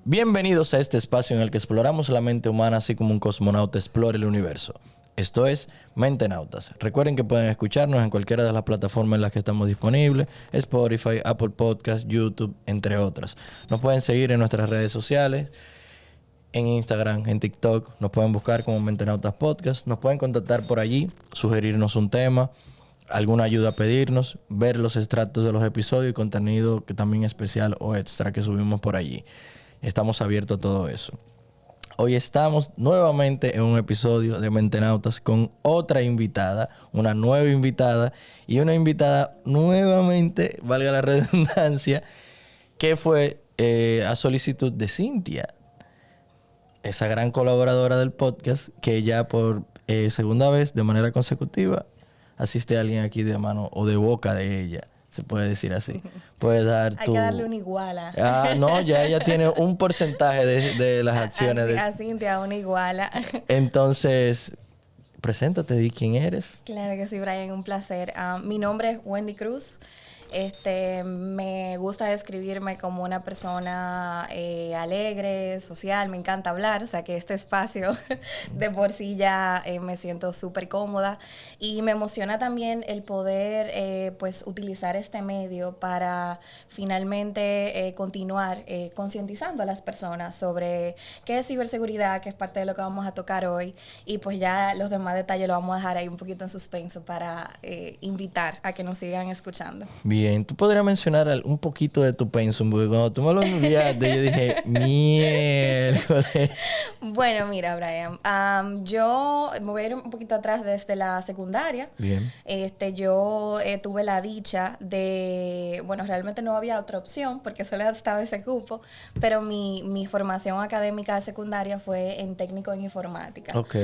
Bienvenidos a este espacio en el que exploramos la mente humana así como un cosmonauta explora el universo. Esto es Mentenautas. Recuerden que pueden escucharnos en cualquiera de las plataformas en las que estamos disponibles: Spotify, Apple Podcasts, YouTube, entre otras. Nos pueden seguir en nuestras redes sociales, en Instagram, en TikTok. Nos pueden buscar como Mentenautas Podcast. Nos pueden contactar por allí, sugerirnos un tema, alguna ayuda a pedirnos, ver los extractos de los episodios y contenido que también especial o extra que subimos por allí. Estamos abiertos a todo eso. Hoy estamos nuevamente en un episodio de Mentenautas con otra invitada, una nueva invitada y una invitada nuevamente, valga la redundancia, que fue a solicitud de Cintia, esa gran colaboradora del podcast que ya por segunda vez de manera consecutiva asiste a alguien aquí de mano o de boca de ella. Se puede decir así. Puedes dar Hay que darle una iguala. No, ya ella tiene un porcentaje de las acciones. A Cintia, una iguala. Entonces, preséntate, di quién eres. Claro que sí, Brian, un placer. Mi nombre es Wendy Cruz. Me gusta describirme como una persona alegre, social, me encanta hablar, o sea que este espacio de por sí ya me siento súper cómoda y me emociona también el poder pues utilizar este medio para finalmente continuar concientizando a las personas sobre qué es ciberseguridad, que es parte de lo que vamos a tocar hoy, y pues ya los demás detalles los vamos a dejar ahí un poquito en suspenso para invitar a que nos sigan escuchando. Bien, tú podrías mencionar un poquito de tu pensum, porque cuando tú me lo enviaste, yo dije, miércoles. Bueno, mira, Brian, yo me voy a ir un poquito atrás desde la secundaria. Bien. Yo tuve la dicha de, bueno, realmente no había otra opción porque solo estaba ese cupo, pero mi formación académica de secundaria fue en técnico en informática. Ok.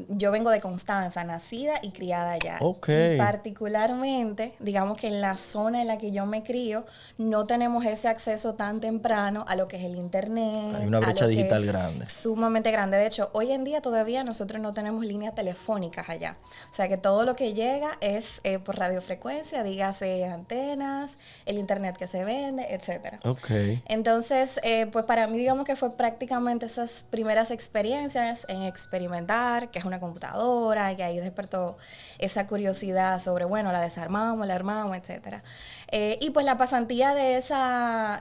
Yo vengo de Constanza, nacida y criada allá. Ok. Y particularmente, digamos que en la zona en la que yo me crío, no tenemos ese acceso tan temprano a lo que es el internet. Hay una brecha digital grande. Sumamente grande. De hecho, hoy en día todavía nosotros no tenemos líneas telefónicas allá. O sea que todo lo que llega es por radiofrecuencia, dígase antenas, el internet que se vende, etcétera. Ok. Entonces, pues para mí digamos que fue prácticamente esas primeras experiencias en experimentar, que es una computadora, y ahí despertó esa curiosidad sobre, bueno, la desarmamos, la armamos, etcétera. Y pues la pasantía de esa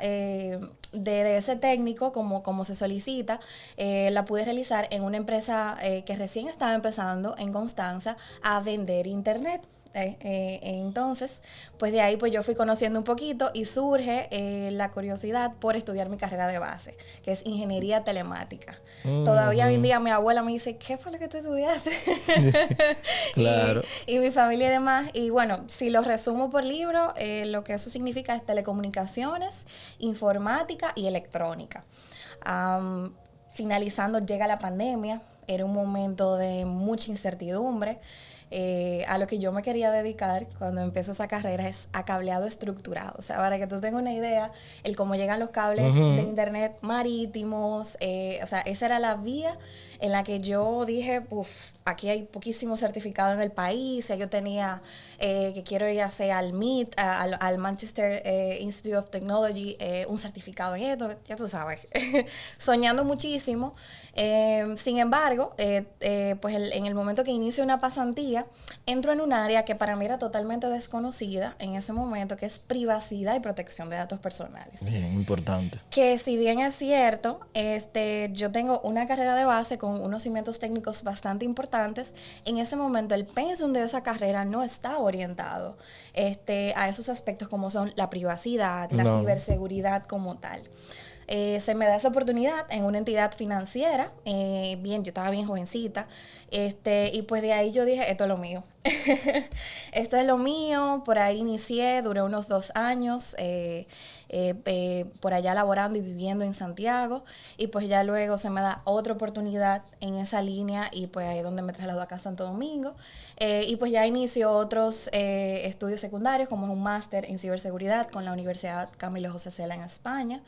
de ese técnico, como se solicita, la pude realizar en una empresa que recién estaba empezando en Constanza a vender internet. Entonces, pues de ahí pues yo fui conociendo un poquito y surge la curiosidad por estudiar mi carrera de base, que es ingeniería telemática. Todavía hoy en día mi abuela me dice, ¿qué fue lo que tú estudiaste? Claro. y mi familia y demás. Y bueno, si lo resumo por libro, lo que eso significa es telecomunicaciones, informática y electrónica. Finalizando, llega la pandemia. Era un momento de mucha incertidumbre. A lo que yo me quería dedicar cuando empezó esa carrera es a cableado estructurado. O sea, para que tú tengas una idea, el cómo llegan los cables de internet marítimos, o sea, esa era la vía en la que yo dije, aquí hay poquísimo certificado en el país. Yo tenía que quiero ir a hacer al MIT, al Manchester Institute of Technology, un certificado en esto, ya tú sabes, soñando muchísimo. Sin embargo, pues en el momento que inicio una pasantía, entro en un área que para mí era totalmente desconocida en ese momento, que es privacidad y protección de datos personales. Bien, importante. Que si bien es cierto, yo tengo una carrera de base con unos cimientos técnicos bastante importantes, en ese momento el pensum de esa carrera no estaba orientado a esos aspectos como son la privacidad, la ciberseguridad como tal. Se me da esa oportunidad en una entidad financiera, yo estaba bien jovencita, y pues de ahí yo dije, esto es lo mío. Esto es lo mío, por ahí inicié, duré unos 2 años, por allá laborando y viviendo en Santiago, y pues ya luego se me da otra oportunidad en esa línea, y pues ahí es donde me trasladó acá a Santo Domingo, y pues ya inicio otros estudios secundarios, como es un máster en ciberseguridad con la Universidad Camilo José Cela en España,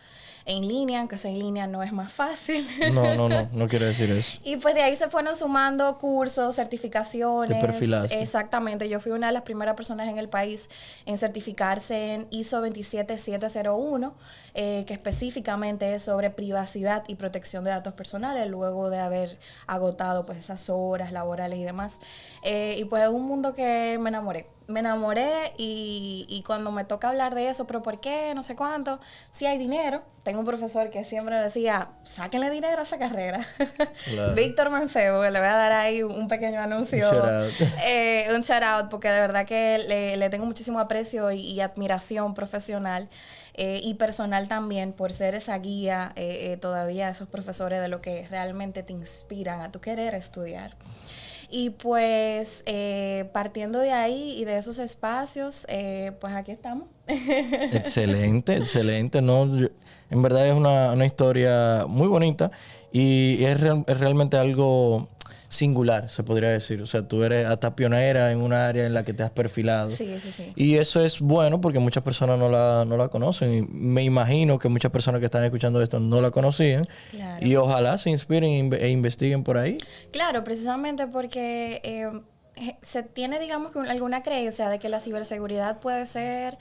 en línea, aunque sea en línea no es más fácil. No quiero decir eso. Y pues de ahí se fueron sumando cursos, certificaciones. Te perfilaste. Exactamente. Yo fui una de las primeras personas en el país en certificarse en ISO 27701 número 1, que específicamente es sobre privacidad y protección de datos personales, luego de haber agotado pues esas horas laborales y demás. Y pues es un mundo que me enamoré. Me enamoré y cuando me toca hablar de eso, pero ¿por qué? No sé cuánto. Si hay dinero. Tengo un profesor que siempre decía, sáquenle dinero a esa carrera. Claro. Víctor Mancebo, que le voy a dar ahí un pequeño anuncio. Un shout out, porque de verdad que le tengo muchísimo aprecio y admiración profesional. Y personal también, por ser esa guía todavía, esos profesores de lo que realmente te inspiran a tu querer estudiar. Y pues partiendo de ahí y de esos espacios, pues aquí estamos. Excelente, excelente. No, en verdad es una historia muy bonita y es realmente algo singular, se podría decir. O sea, tú eres hasta pionera en una área en la que te has perfilado. Sí, sí, sí. Y eso es bueno porque muchas personas no la conocen. Y me imagino que muchas personas que están escuchando esto no la conocían. Claro. Y ojalá se inspiren e investiguen por ahí. Claro, precisamente porque se tiene, digamos, que alguna creencia de que la ciberseguridad puede ser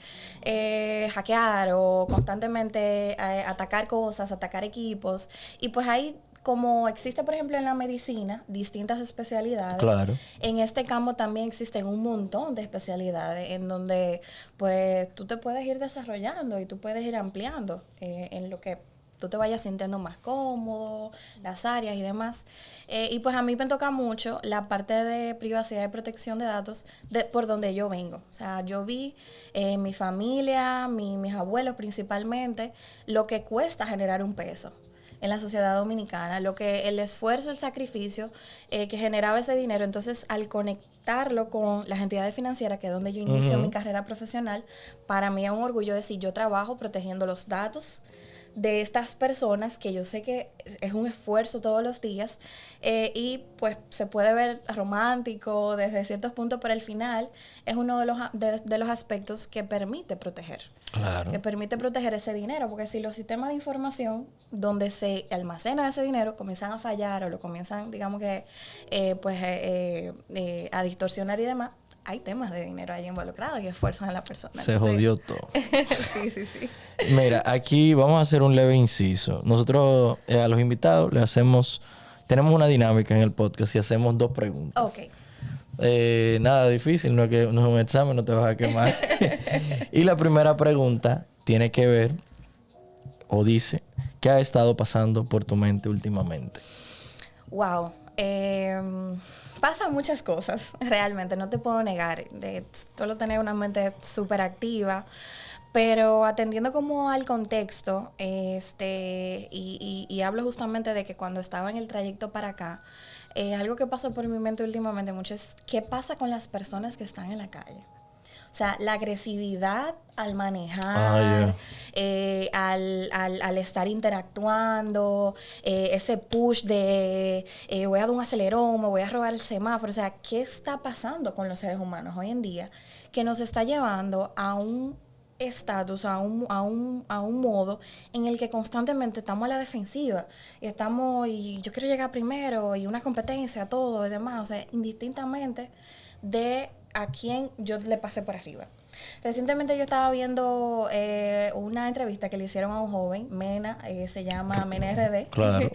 hackear o constantemente atacar cosas, atacar equipos. Y pues hay, como existe, por ejemplo, en la medicina, distintas especialidades. Claro. En este campo también existen un montón de especialidades en donde, pues, tú te puedes ir desarrollando y tú puedes ir ampliando en lo que tú te vayas sintiendo más cómodo, las áreas y demás. Y pues a mí me toca mucho la parte de privacidad y protección de datos por donde yo vengo. O sea, yo vi mi familia, mis abuelos principalmente, lo que cuesta generar un peso en la sociedad dominicana, lo que el esfuerzo, el sacrificio que generaba ese dinero. Entonces, al conectarlo con las entidades financieras, que es donde yo inicio mi carrera profesional, para mí es un orgullo decir, yo trabajo protegiendo los datos de estas personas, que yo sé que es un esfuerzo todos los días, y pues se puede ver romántico desde ciertos puntos, pero al final es uno de los aspectos que permite proteger. Claro. Que permite proteger ese dinero, porque si los sistemas de información donde se almacena ese dinero comienzan a fallar o lo comienzan, digamos que, a distorsionar y demás, hay temas de dinero ahí involucrados y esfuerzos en la persona. Se jodió todo. Sí, sí, sí. Mira, aquí vamos a hacer un leve inciso. Nosotros a los invitados tenemos una dinámica en el podcast y hacemos 2 preguntas. Ok. Nada difícil, no es un examen, no te vas a quemar. Y la primera pregunta tiene que ver, o dice, ¿qué ha estado pasando por tu mente últimamente? Wow. Pasan muchas cosas, realmente, no te puedo negar. Solo tener una mente súper activa, pero atendiendo como al contexto, y hablo justamente de que cuando estaba en el trayecto para acá, algo que pasa por mi mente últimamente mucho es qué pasa con las personas que están en la calle. O sea, la agresividad al manejar, al estar interactuando, ese push de voy a dar un acelerón, me voy a robar el semáforo. O sea, ¿qué está pasando con los seres humanos hoy en día que nos está llevando a un estatus, a un modo en el que constantemente estamos a la defensiva y yo quiero llegar primero y una competencia, todo y demás? O sea, indistintamente de a quién yo le pasé por arriba. Recientemente yo estaba viendo una entrevista que le hicieron a un joven, Mena, se llama Mena RD. Claro.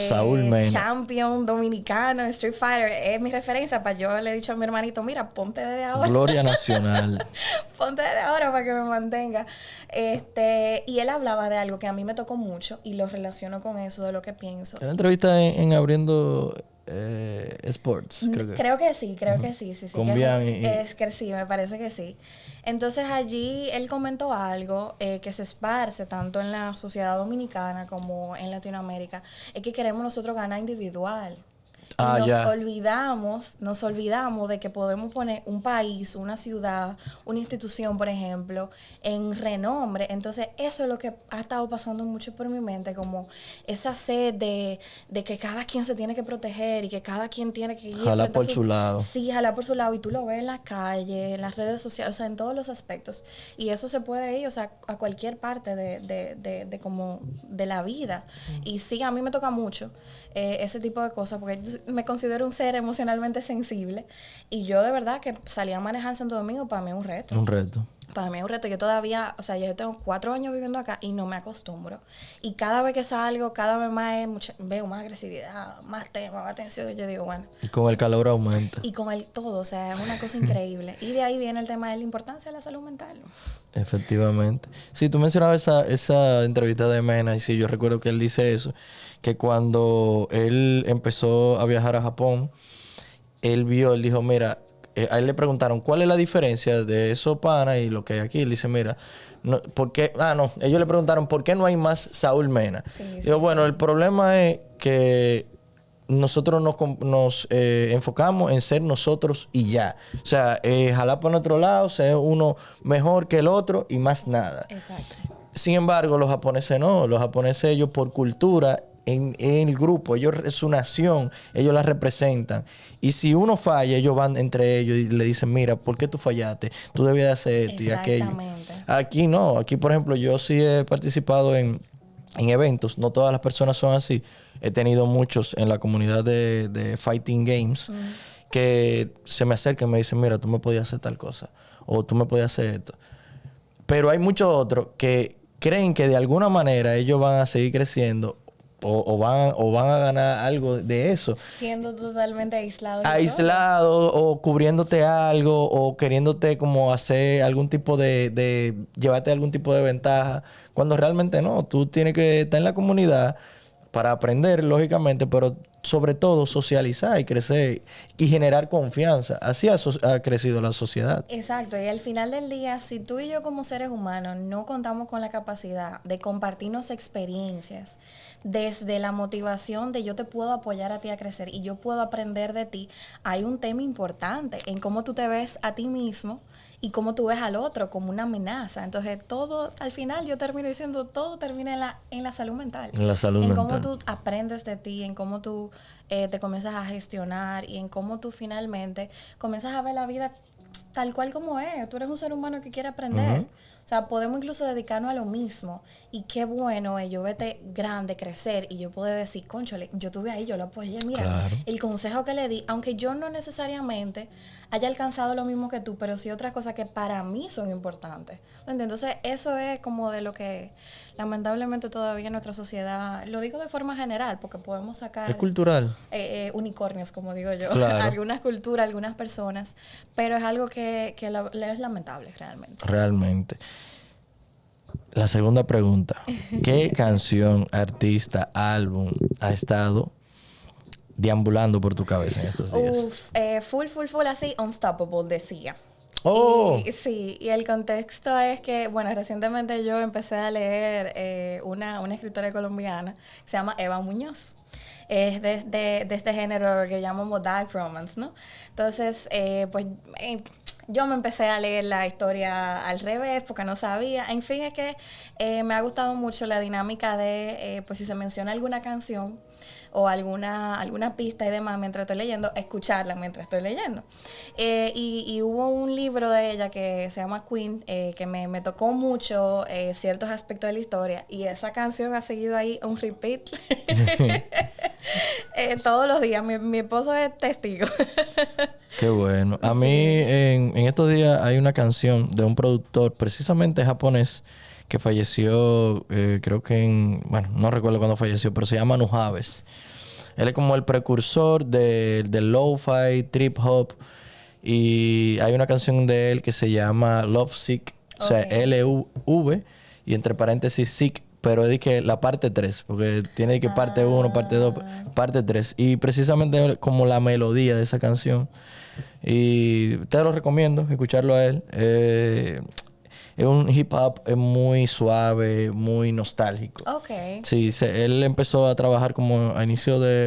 Saúl Mena. Champion dominicano, Street Fighter. Es mi referencia. Yo le he dicho a mi hermanito, mira, ponte desde ahora. Gloria nacional. Ponte desde ahora para que me mantenga. Y él hablaba de algo que a mí me tocó mucho y lo relaciono con eso, de lo que pienso. Era entrevista en Abriendo Sports, creo que sí. Con Bian es que sí, me parece que sí. Entonces allí él comentó algo que se esparce tanto en la sociedad dominicana como en Latinoamérica, es que queremos nosotros ganar individual. Nos olvidamos de que podemos poner un país, una ciudad, una institución, por ejemplo, en renombre. Entonces, eso es lo que ha estado pasando mucho por mi mente, como esa sed de que cada quien se tiene que proteger y que cada quien tiene que ir... Jalar por su lado. Sí, jalar por su lado. Y tú lo ves en la calle, en las redes sociales, o sea, en todos los aspectos. Y eso se puede ir, o sea, a cualquier parte de como de la vida. Y sí, a mí me toca mucho ese tipo de cosas, porque me considero un ser emocionalmente sensible y yo de verdad que salir a manejar en Santo Domingo para mí es un reto. Un reto. Para mí es un reto. Yo todavía, o sea, yo tengo 4 años viviendo acá y no me acostumbro. Y cada vez que salgo, cada vez más veo más agresividad, más tema, más atención. Y yo digo, bueno. Y con el calor aumenta. Y con el todo, o sea, es una cosa increíble. Y de ahí viene el tema de la importancia de la salud mental. Efectivamente. Sí, tú mencionabas esa entrevista de Mena y sí, yo recuerdo que él dice eso, que cuando él empezó a viajar a Japón, él dijo, mira, a él le preguntaron, ¿cuál es la diferencia de esos panas y lo que hay aquí? Él dice, mira, no, ¿por qué? No, ellos le preguntaron, ¿por qué no hay más Saúl Mena? Sí, Digo, bueno, el problema es que nosotros nos enfocamos en ser nosotros y ya. O sea, jalar por nuestro lado, ser uno mejor que el otro y más nada. Exacto. Sin embargo, los japoneses no. Los japoneses, ellos por cultura, en el grupo, ellos, su nación, ellos la representan. Y si uno falla, ellos van entre ellos y le dicen, mira, ¿por qué tú fallaste? Tú debías hacer esto y aquello. Exactamente. Aquí no. Aquí, por ejemplo, yo sí he participado en eventos. No todas las personas son así. He tenido muchos en la comunidad de Fighting Games que se me acercan y me dicen, mira, tú me podías hacer tal cosa. O tú me podías hacer esto. Pero hay muchos otros que creen que de alguna manera ellos van a seguir creciendo o van a ganar algo de eso. Siendo totalmente aislado. Aislado o cubriéndote algo o queriéndote como hacer algún tipo de llevarte algún tipo de ventaja. Cuando realmente no. Tú tienes que estar en la comunidad para aprender, lógicamente, pero sobre todo socializar y crecer y generar confianza. Así ha crecido la sociedad. Exacto, y al final del día, si tú y yo como seres humanos no contamos con la capacidad de compartirnos experiencias, desde la motivación de yo te puedo apoyar a ti a crecer y yo puedo aprender de ti, hay un tema importante en cómo tú te ves a ti mismo y cómo tú ves al otro como una amenaza. Entonces, todo, al final yo termino diciendo, todo termina en la salud mental. En la salud mental. En cómo tú aprendes de ti, en cómo tú te comienzas a gestionar y en cómo tú finalmente comienzas a ver la vida tal cual como es. Tú eres un ser humano que quiere aprender. O sea, podemos incluso dedicarnos a lo mismo. Y qué bueno es yo verte grande, crecer y yo poder decir, cónchale, yo estuve ahí, yo lo apoyé. Mira, claro, el consejo que le di, aunque yo no necesariamente haya alcanzado lo mismo que tú, pero sí otras cosas que para mí son importantes. Entonces, eso es como de lo que lamentablemente todavía en nuestra sociedad, lo digo de forma general, porque podemos sacar... es cultural. Unicornios, como digo yo. Claro. Algunas culturas, algunas personas, pero es algo que es lamentable realmente. Realmente. La segunda pregunta. ¿Qué canción, artista, álbum ha estado deambulando por tu cabeza en estos días? Full, así, Unstoppable, decía. ¡Oh! Y el contexto es que, bueno, recientemente yo empecé a leer una escritora colombiana que se llama Eva Muñoz. Es de este género que llamamos dark romance, ¿no? Entonces, yo me empecé a leer la historia al revés porque no sabía. En fin, es que me ha gustado mucho la dinámica de, pues si se menciona alguna canción o alguna pista y demás mientras estoy leyendo, escucharla mientras estoy leyendo. Y hubo un libro de ella que se llama Queen, que me tocó mucho ciertos aspectos de la historia, y esa canción ha seguido ahí un repeat todos los días. Mi esposo es testigo. Qué bueno. A mí en estos días hay una canción de un productor precisamente japonés que falleció, creo que no recuerdo cuándo falleció, pero se llama Nujaves. Él es como el precursor del lo-fi, trip hop, y hay una canción de él que se llama Love Sick, o sea, L-U-V, y entre paréntesis Sick, pero es de que la parte 3, porque tiene de que parte 1, parte 2, parte 3, y precisamente como la melodía de esa canción. Y te lo recomiendo, escucharlo a él. Es un hip hop muy suave, muy nostálgico. Ok. Sí, él empezó a trabajar como a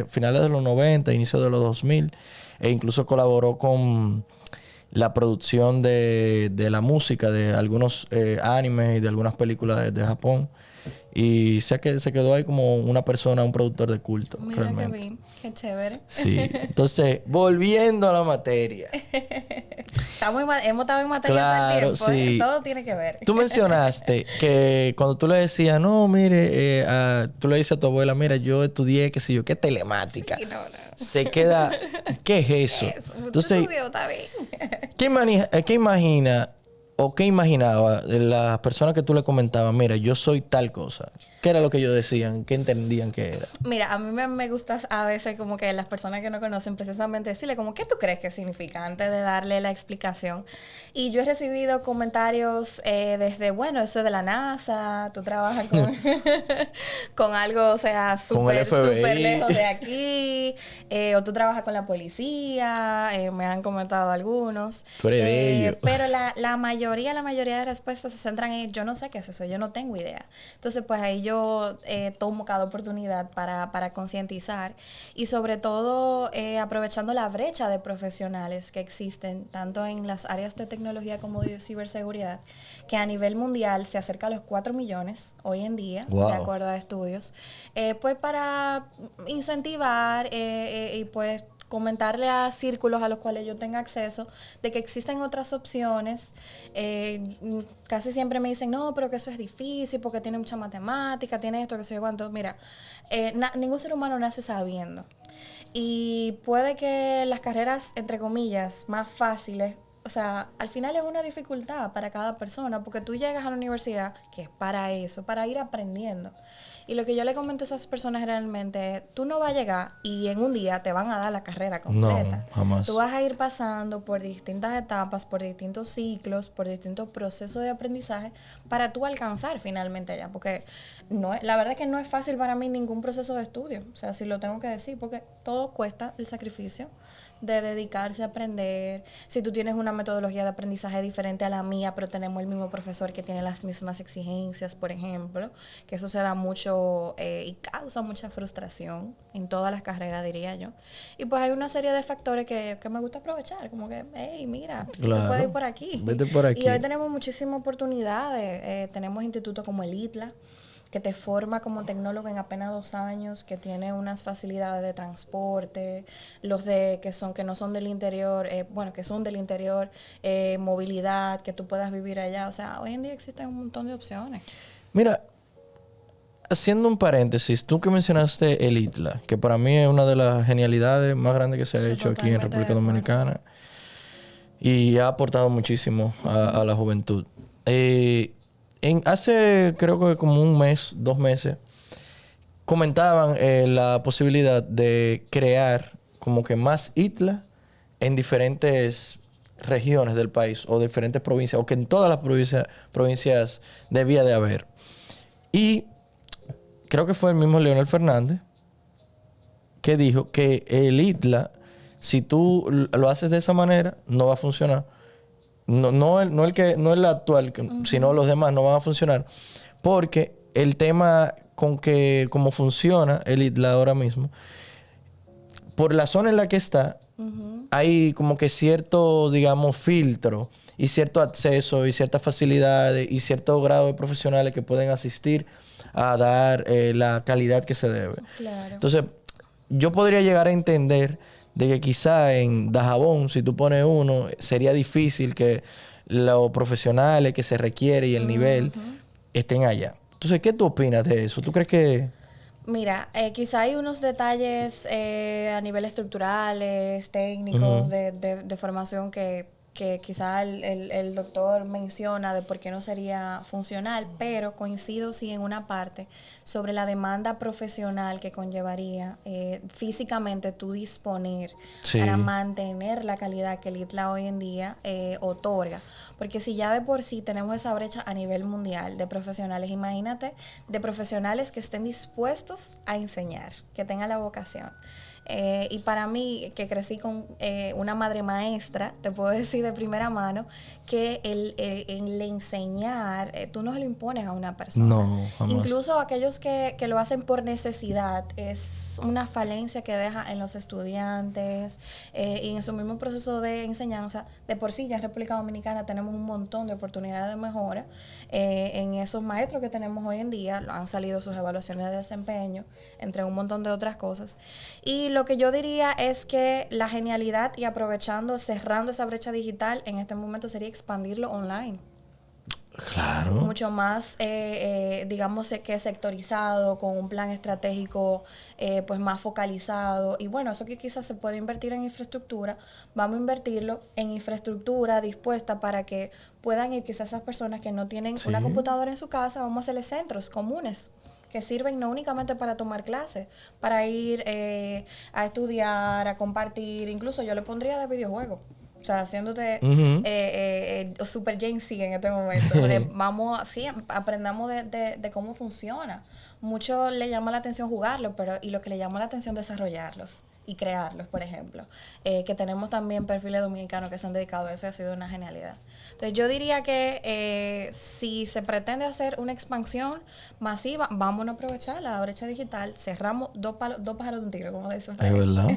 finales de los 90, inicio de los 2000, e incluso colaboró con la producción de la música de algunos animes y de algunas películas de Japón. Y sé que se quedó ahí como una persona, un productor de culto. Mira realmente. qué bien, qué chévere. Sí. Entonces, volviendo a la materia. Hemos estado en materia Claro, todo el tiempo. sí. Todo tiene que ver. Tú mencionaste que cuando tú le decías, no, mire, tú le dices a tu abuela, mira, yo estudié, qué sé yo, qué telemática. Sí, no. Se queda, ¿qué es eso? Eso. Entonces, Tú estudió, está bien. ¿qué imagina o qué imaginaba las personas que tú le comentabas, mira, yo soy tal cosa? ¿Qué era lo que ellos decían? ¿Qué entendían que era? Mira, a mí me gusta a veces como que las personas que no conocen precisamente decirle como, ¿qué tú crees que significa? Antes de darle la explicación. Y yo he recibido comentarios desde, bueno, eso es de la NASA, tú trabajas con, con algo, o sea, Con el súper FBI. lejos de aquí, o tú trabajas con la policía, me han comentado algunos. Tú eres de ellos. Pero la mayoría de respuestas se centran en, yo no sé qué es eso, yo no tengo idea. Entonces, pues ahí yo tomo cada oportunidad para concientizar y sobre todo aprovechando la brecha de profesionales que existen tanto en las áreas de tecnología como de ciberseguridad, que a nivel mundial se acerca a los 4 millones hoy en día, Wow. de acuerdo a estudios, pues para incentivar y pues comentarle a círculos a los cuales yo tenga acceso de que existen otras opciones. Casi siempre me dicen, no, pero que eso es difícil porque tiene mucha matemática, tiene esto, que sé yo cuánto. Mira, ningún ser humano nace sabiendo. Y puede que las carreras, entre comillas, más fáciles, o sea, al final es una dificultad para cada persona, porque tú llegas a la universidad, que es para eso, para ir aprendiendo. Y lo que yo le comento a esas personas realmente es, tú no vas a llegar y en un día te van a dar la carrera completa. No, jamás. Tú vas a ir pasando por distintas etapas, por distintos ciclos, por distintos procesos de aprendizaje para tú alcanzar finalmente allá. Porque la verdad es que no es fácil para mí ningún proceso de estudio. O sea, si lo tengo que decir, porque todo cuesta el sacrificio de dedicarse a aprender. Si tú tienes una metodología de aprendizaje diferente a la mía, pero tenemos el mismo profesor que tiene las mismas exigencias, por ejemplo, que eso se da mucho y causa mucha frustración en todas las carreras, diría yo. Y pues hay una serie de factores que me gusta aprovechar, como que, hey, mira, tú te puedes ir por aquí. Vete por aquí. Y hoy tenemos muchísimas oportunidades. Tenemos institutos como el ITLA, que te forma como tecnólogo en apenas 2 años, que tiene unas facilidades de transporte, los de que no son del interior, que son del interior, movilidad, que tú puedas vivir allá. O sea, hoy en día existen un montón de opciones. Mira, haciendo un paréntesis, tú que mencionaste el ITLA, que para mí es una de las genialidades más grandes que se ha hecho aquí en República Dominicana y ha aportado muchísimo a la juventud. Hace creo que como un mes, 2 meses, comentaban la posibilidad de crear como que más ITLA en diferentes regiones del país o diferentes provincias, o que en todas las provincias debía de haber. Y creo que fue el mismo Leonel Fernández que dijo que el ITLA, si tú lo haces de esa manera, no va a funcionar. No el actual, sino los demás no van a funcionar. Porque el tema con que como funciona el ITLA ahora mismo, por la zona en la que está, hay como que cierto, digamos, filtro y cierto acceso y ciertas facilidades y cierto grado de profesionales que pueden asistir a dar la calidad que se debe. Claro. Entonces, yo podría llegar a entender de que quizá en Dajabón, si tú pones uno, sería difícil que los profesionales que se requiere y el nivel estén allá. Entonces, ¿qué tú opinas de eso? ¿Tú crees que...? Mira, quizá hay unos detalles a nivel estructurales, técnicos, de formación que quizá el doctor menciona de por qué no sería funcional, pero coincido sí en una parte sobre la demanda profesional que conllevaría físicamente tú disponer para mantener la calidad que el ITLA hoy en día otorga. Porque si ya de por sí tenemos esa brecha a nivel mundial de profesionales, imagínate de profesionales que estén dispuestos a enseñar, que tengan la vocación. Y para mí, que crecí con una madre maestra, te puedo decir de primera mano que el enseñar, tú no se lo impones a una persona. No, jamás. Incluso aquellos que lo hacen por necesidad, es una falencia que deja en los estudiantes y en su mismo proceso de enseñanza. De por sí, ya en República Dominicana tenemos un montón de oportunidades de mejora en esos maestros que tenemos hoy en día. Han salido sus evaluaciones de desempeño, entre un montón de otras cosas. Y lo que yo diría es que la genialidad y aprovechando, cerrando esa brecha digital en este momento sería expandirlo online. Claro. mucho más, digamos que sectorizado, con un plan estratégico pues más focalizado. Y bueno, eso que quizás se puede invertir en infraestructura, vamos a invertirlo en infraestructura dispuesta para que puedan ir quizás esas personas que no tienen Sí. una computadora en su casa, vamos a hacerles centros comunes que sirven no únicamente para tomar clases, para ir a estudiar, a compartir, incluso yo le pondría de videojuegos. O sea, haciéndote Ujú. super Gen Z en este momento. Vamos, sí, aprendamos de cómo funciona. Mucho le llama la atención jugarlo, pero y lo que le llama la atención desarrollarlos y crearlos, por ejemplo. Que tenemos también perfiles dominicanos que se han dedicado a eso y ha sido una genialidad. Entonces yo diría que si se pretende hacer una expansión masiva, vamos a aprovechar la brecha digital, cerramos dos pájaros de un tiro, como dicen por Es ahí. verdad.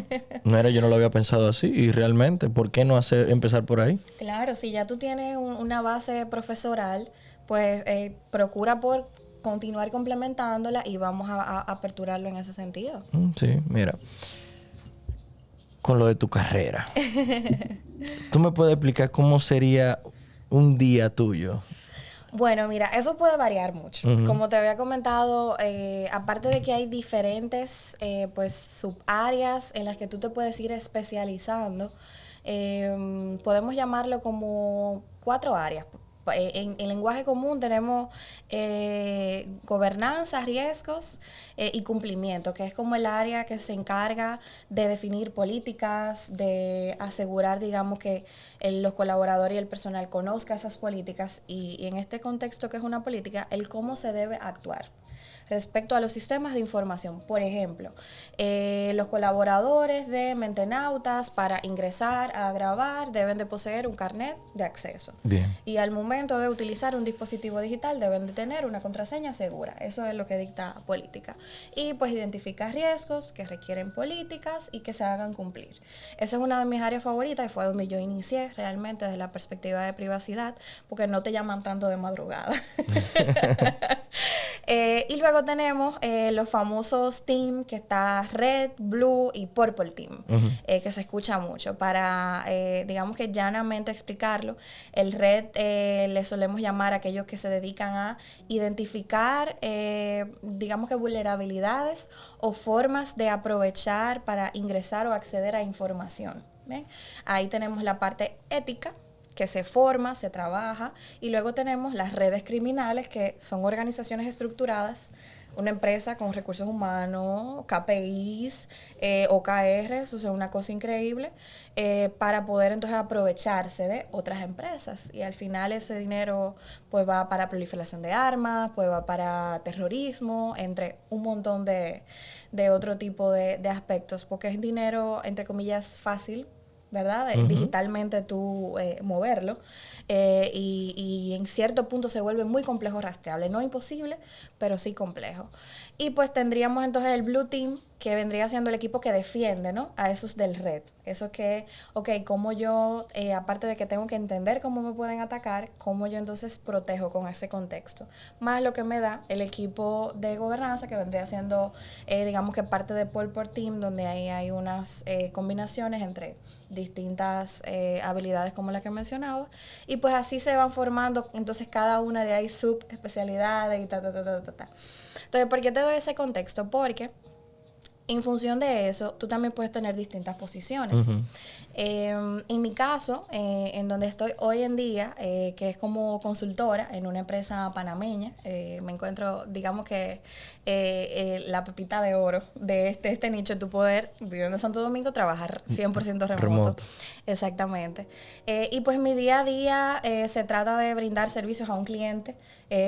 No era, yo no lo había pensado así. Y realmente, ¿por qué no empezar por ahí? Claro, si ya tú tienes una base profesoral, pues procura por continuar complementándola y vamos a aperturarlo en ese sentido. Sí, mira. Con lo de tu carrera. ¿Tú me puedes explicar cómo sería un día tuyo? Bueno, mira, eso puede variar mucho. Ujú. Como te había comentado, aparte de que hay diferentes pues subáreas en las que tú te puedes ir especializando, podemos llamarlo como 4 áreas. En lenguaje común tenemos gobernanza, riesgos y cumplimiento, que es como el área que se encarga de definir políticas, de asegurar, digamos, que los colaboradores y el personal conozca esas políticas y en este contexto que es una política, el cómo se debe actuar respecto a los sistemas de información. Por ejemplo, los colaboradores de Mentenautas para ingresar a grabar deben de poseer un carnet de acceso. Bien. Y al momento de utilizar un dispositivo digital deben de tener una contraseña segura. Eso es lo que dicta política. Y pues identifica riesgos que requieren políticas y que se hagan cumplir. Esa es una de mis áreas favoritas y fue donde yo inicié realmente desde la perspectiva de privacidad, porque no te llaman tanto de madrugada. Y luego tenemos los famosos team, que está Red, Blue y Purple Team, que se escucha mucho. Para, digamos que llanamente explicarlo, el Red le solemos llamar a aquellos que se dedican a identificar, digamos que vulnerabilidades o formas de aprovechar para ingresar o acceder a información. ¿Ven? Ahí tenemos la parte ética, que se forma, se trabaja, y luego tenemos las redes criminales, que son organizaciones estructuradas, una empresa con recursos humanos, KPIs, OKRs, o sea, una cosa increíble, para poder entonces aprovecharse de otras empresas. Y al final ese dinero pues va para proliferación de armas, pues va para terrorismo, entre un montón de otro tipo de aspectos, porque es dinero, entre comillas, fácil, ¿verdad? Digitalmente tú moverlo. Y en cierto punto se vuelve muy complejo rastreable. No imposible, pero sí complejo. Y pues tendríamos entonces el Blue Team, que vendría siendo el equipo que defiende, ¿no? A esos del red. Eso que, ok, como yo, aparte de que tengo que entender cómo me pueden atacar, cómo yo entonces protejo con ese contexto. Más lo que me da el equipo de gobernanza, que vendría siendo, digamos que parte de Purple Team, donde ahí hay unas combinaciones entre distintas habilidades como la que mencionaba, y pues así se van formando entonces cada una de ahí subespecialidades y ta. Entonces, ¿por qué te doy ese contexto? Porque en función de eso, tú también puedes tener distintas posiciones. En mi caso, en donde estoy hoy en día, que es como consultora en una empresa panameña, me encuentro, digamos que la pepita de oro de este nicho, tu poder, viviendo en Santo Domingo, trabajar 100% remoto. Exactamente. Y pues mi día a día se trata de brindar servicios a un cliente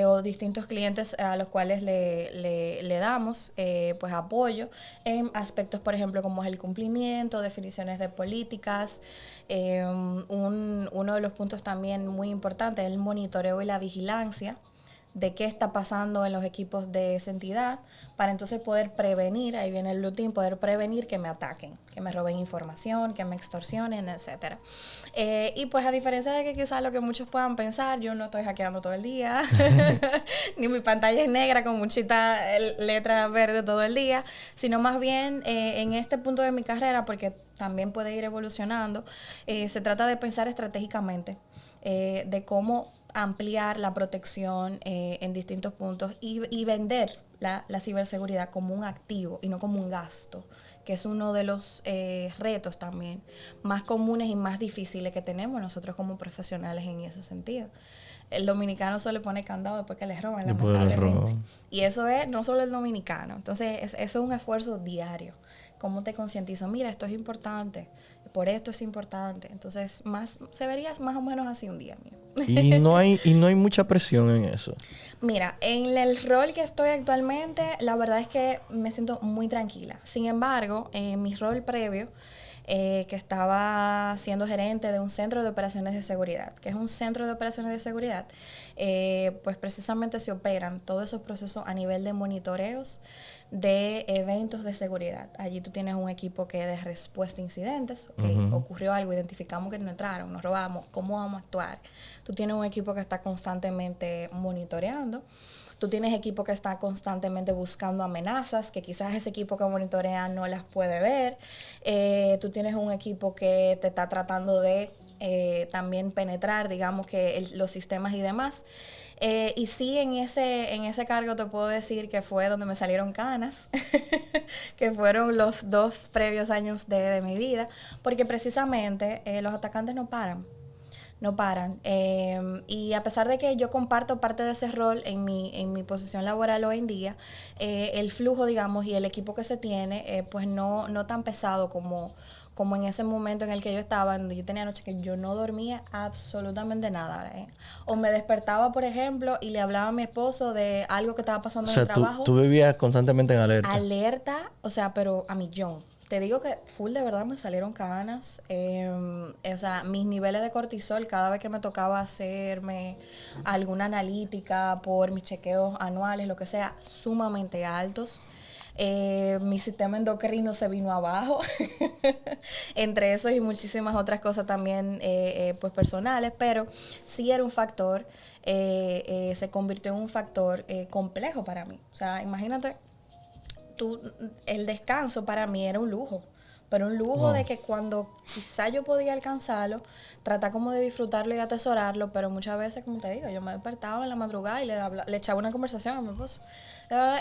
o distintos clientes a los cuales le damos pues apoyo en aspectos, por ejemplo, como es el cumplimiento, definiciones de políticas. Uno de los puntos también muy importantes es el monitoreo y la vigilancia de qué está pasando en los equipos de esa entidad, para entonces poder prevenir, ahí viene el Blue Team, poder prevenir que me ataquen, que me roben información, que me extorsionen, etcétera. Y pues a diferencia de que quizás lo que muchos puedan pensar, yo no estoy hackeando todo el día, ni mi pantalla es negra con muchita letra verde todo el día, sino más bien en este punto de mi carrera, porque también puede ir evolucionando, se trata de pensar estratégicamente, de cómo ampliar la protección en distintos puntos y vender la ciberseguridad como un activo y no como un gasto, que es uno de los retos también más comunes y más difíciles que tenemos nosotros como profesionales en ese sentido. El dominicano suele poner candado después que le roban, lamentablemente. Y eso es no solo el dominicano. Entonces, eso es un esfuerzo diario. ¿Cómo te concientizo? Mira, esto es importante. Por esto es importante. Entonces, se vería más o menos así un día mío. Y no hay mucha presión en eso. Mira, en el rol que estoy actualmente, la verdad es que me siento muy tranquila. Sin embargo, en mi rol previo, que estaba siendo gerente de un centro de operaciones de seguridad, que es un centro de operaciones de seguridad, pues precisamente se operan todos esos procesos a nivel de monitoreos de eventos de seguridad. Allí tú tienes un equipo que de respuesta a incidentes, okay, ocurrió algo, identificamos que no entraron, nos robamos, ¿cómo vamos a actuar? Tú tienes un equipo que está constantemente monitoreando. Tú tienes equipo que está constantemente buscando amenazas, que quizás ese equipo que monitorea no las puede ver. Tú tienes un equipo que te está tratando de también penetrar, digamos, que los sistemas y demás. Y sí, en ese cargo te puedo decir que fue donde me salieron canas, que fueron los 2 previos años de mi vida, porque precisamente los atacantes no paran. No paran. Y a pesar de que yo comparto parte de ese rol en mi posición laboral hoy en día, el flujo, digamos, y el equipo que se tiene, pues no tan pesado como en ese momento en el que yo estaba, donde yo tenía noches que yo no dormía absolutamente nada. O me despertaba, por ejemplo, y le hablaba a mi esposo de algo que estaba pasando en el trabajo. Tú vivías constantemente en alerta. Alerta, o sea, pero a millón. Te digo que full de verdad me salieron canas. O sea, mis niveles de cortisol cada vez que me tocaba hacerme alguna analítica por mis chequeos anuales, lo que sea, sumamente altos. Mi sistema endocrino se vino abajo. Entre eso y muchísimas otras cosas también pues personales, pero sí era un factor, se convirtió en un factor complejo para mí. O sea, imagínate, el descanso para mí era un lujo, pero un lujo de que cuando quizá yo podía alcanzarlo, tratar como de disfrutarlo y atesorarlo, pero muchas veces, como te digo, yo me despertaba en la madrugada y le echaba una conversación a mi esposo,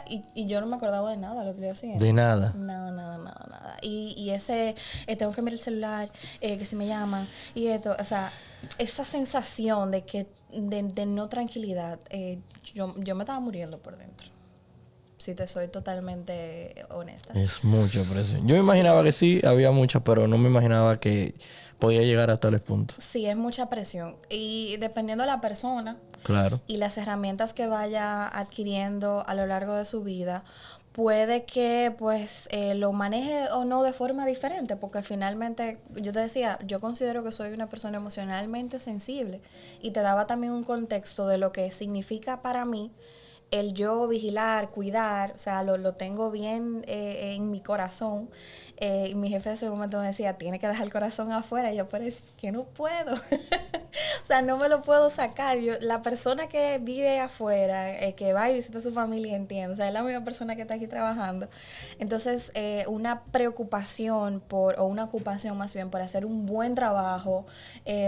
y yo no me acordaba de nada lo que yo hacía. De nada. Nada. Y ese, tengo que mirar el celular, que si me llaman, y esto, o sea, esa sensación de no tranquilidad, yo me estaba muriendo por dentro. Si te soy totalmente honesta. Es mucha presión. Yo me imaginaba que sí, había mucha, pero no me imaginaba que podía llegar hasta tales puntos. Sí, es mucha presión. Y dependiendo de la persona, claro, y las herramientas que vaya adquiriendo a lo largo de su vida, puede que pues lo maneje o no de forma diferente, porque finalmente, yo te decía, yo considero que soy una persona emocionalmente sensible, y te daba también un contexto de lo que significa para mí el yo vigilar, cuidar, o sea, lo tengo bien en mi corazón. Y mi jefe en ese momento me decía, tiene que dejar el corazón afuera. Y yo, pero es que no puedo. O sea, no me lo puedo sacar. La persona que vive afuera, que va y visita a su familia, entiende. O sea, es la misma persona que está aquí trabajando. Entonces, una preocupación o una ocupación más bien por hacer un buen trabajo,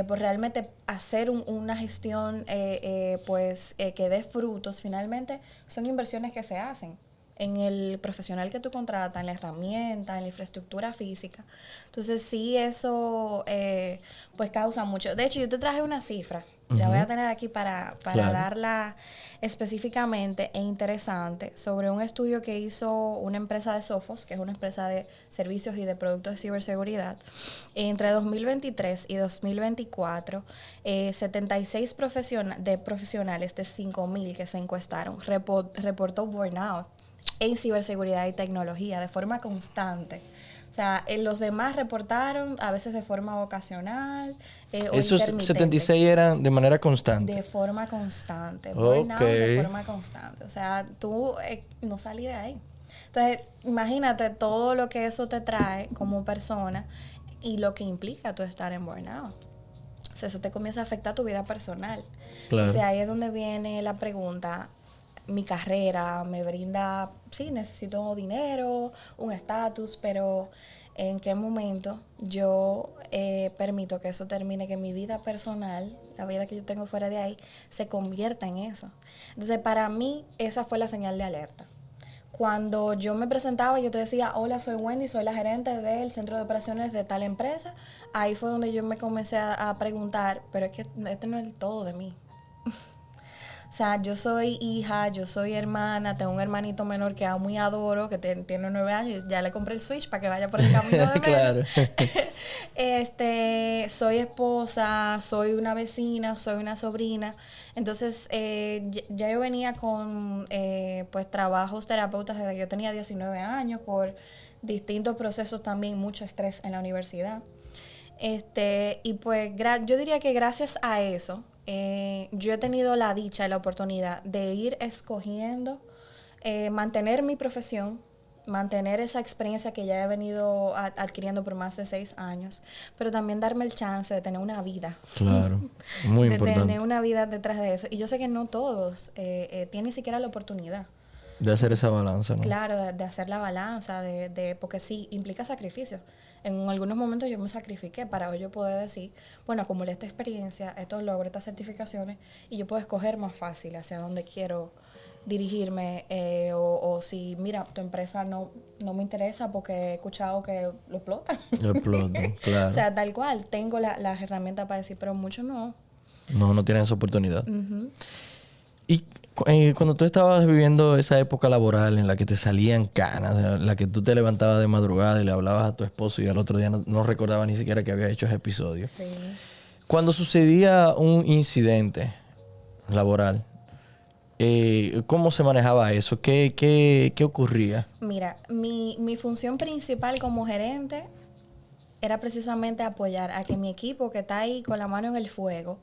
por realmente hacer una gestión que dé frutos, finalmente son inversiones que se hacen en el profesional que tú contratas, en la herramienta, en la infraestructura física. Entonces sí, eso pues causa mucho. De hecho, yo te traje una cifra, la voy a tener aquí para darla específicamente e interesante, sobre un estudio que hizo una empresa de Sophos, que es una empresa de servicios y de productos de ciberseguridad. Entre 2023 y 2024, 76 profesionales de 5,000 que se encuestaron reportó burnout en ciberseguridad y tecnología de forma constante. O sea, los demás reportaron a veces de forma ocasional o esos intermitente. 76 eran de manera constante. De forma constante. Burnout de forma constante. O sea, tú no salí de ahí. Entonces, imagínate todo lo que eso te trae como persona y lo que implica tú estar en burnout. O sea, eso te comienza a afectar tu vida personal. Claro. O sea, ahí es donde viene la pregunta, mi carrera me brinda, sí, necesito dinero, un estatus, pero ¿en qué momento yo permito que eso termine, que mi vida personal, la vida que yo tengo fuera de ahí, se convierta en eso? Entonces, para mí, esa fue la señal de alerta. Cuando yo me presentaba, yo te decía, hola, soy Wendy, soy la gerente del centro de operaciones de tal empresa. Ahí fue donde yo me comencé a preguntar, pero es que este no es el todo de mí. O sea, yo soy hija, yo soy hermana, tengo un hermanito menor que amo y adoro, que tiene 9 años, ya le compré el Switch para que vaya por el camino de Claro. Soy esposa, soy una vecina, soy una sobrina. Entonces, ya yo venía con pues trabajos terapeutas desde que yo tenía 19 años por distintos procesos también, mucho estrés en la universidad. Y pues yo diría que gracias a eso, yo he tenido la dicha y la oportunidad de ir escogiendo, mantener mi profesión, mantener esa experiencia que ya he venido adquiriendo por más de 6 años, pero también darme el chance de tener una vida. Claro, muy de importante. tener una vida detrás de eso. Y yo sé que no todos tienen siquiera la oportunidad. De hacer esa balanza, ¿no? Claro, de hacer la balanza, porque sí, implica sacrificio. En algunos momentos yo me sacrifiqué para yo poder decir, bueno, acumulé esta experiencia, estos logros, estas certificaciones, y yo puedo escoger más fácil hacia dónde quiero dirigirme, o si, mira, tu empresa no me interesa porque he escuchado que lo explotan. Lo explotan, claro. O sea, tal cual, tengo las herramientas para decir, pero muchos no. No tienen esa oportunidad. Uh-huh. Y cuando tú estabas viviendo esa época laboral en la que te salían canas, en la que tú te levantabas de madrugada y le hablabas a tu esposo y al otro día no recordaba ni siquiera que había hecho ese episodio. Sí. Cuando sucedía un incidente laboral, ¿cómo se manejaba eso? ¿Qué ocurría? Mira, mi función principal como gerente era precisamente apoyar a que mi equipo que está ahí con la mano en el fuego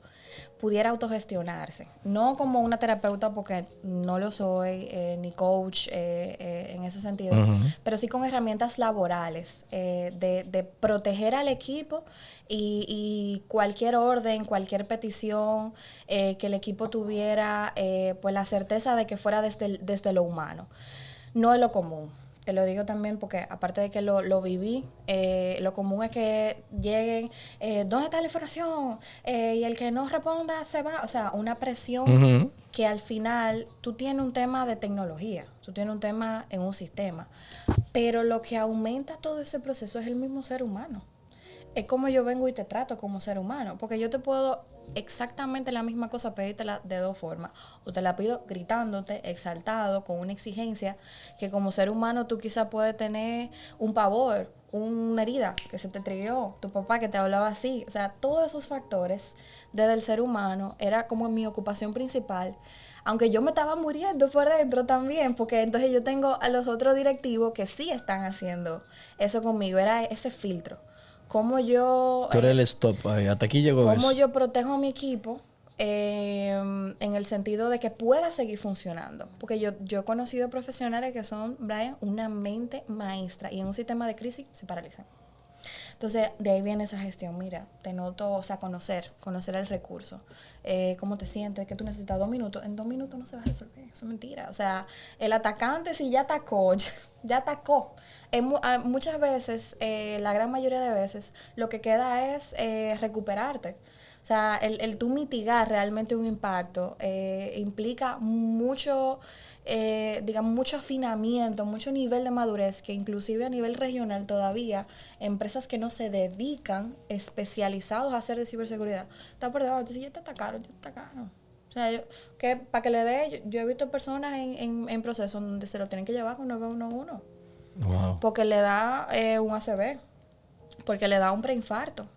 pudiera autogestionarse. No como una terapeuta porque no lo soy, ni coach en ese sentido, pero sí con herramientas laborales de proteger al equipo y cualquier orden, cualquier petición que el equipo tuviera, pues la certeza de que fuera desde lo humano. No es lo común. Te lo digo también porque aparte de que lo viví, lo común es que lleguen, ¿dónde está la información? Y el que no responda se va. O sea, una presión que al final tú tienes un tema de tecnología, tú tienes un tema en un sistema, pero lo que aumenta todo ese proceso es el mismo ser humano. Es como yo vengo y te trato como ser humano, porque yo te puedo exactamente la misma cosa pedírtela de dos formas. O te la pido gritándote, exaltado, con una exigencia, que como ser humano tú quizás puedes tener un pavor, una herida que se te trigueó, tu papá que te hablaba así. O sea, todos esos factores desde el ser humano era como mi ocupación principal. Aunque yo me estaba muriendo por dentro también, porque entonces yo tengo a los otros directivos que sí están haciendo eso conmigo. Era ese filtro. Cómo yo... Tú eres el stop ahí. Hasta aquí llegó eso. Cómo yo protejo a mi equipo en el sentido de que pueda seguir funcionando. Porque yo he conocido profesionales que son, Brian, una mente maestra y en un sistema de crisis se paralizan. Entonces, de ahí viene esa gestión. Mira, te noto, o sea, conocer el recurso. ¿Cómo te sientes? ¿Qué tú necesitas? 2 minutos. En 2 minutos no se va a resolver. Eso es mentira. O sea, el atacante si ya atacó, ya atacó. Muchas veces, la gran mayoría de veces, lo que queda es recuperarte. O sea, el tú mitigar realmente un impacto implica mucho, digamos, mucho afinamiento, mucho nivel de madurez, que inclusive a nivel regional todavía, empresas que no se dedican especializados a hacer de ciberseguridad, está por debajo. Entonces ya te atacaron. O sea, para que le dé, yo he visto personas en procesos donde se lo tienen que llevar con 911. Wow. Porque le da un ACV, porque le da un preinfarto.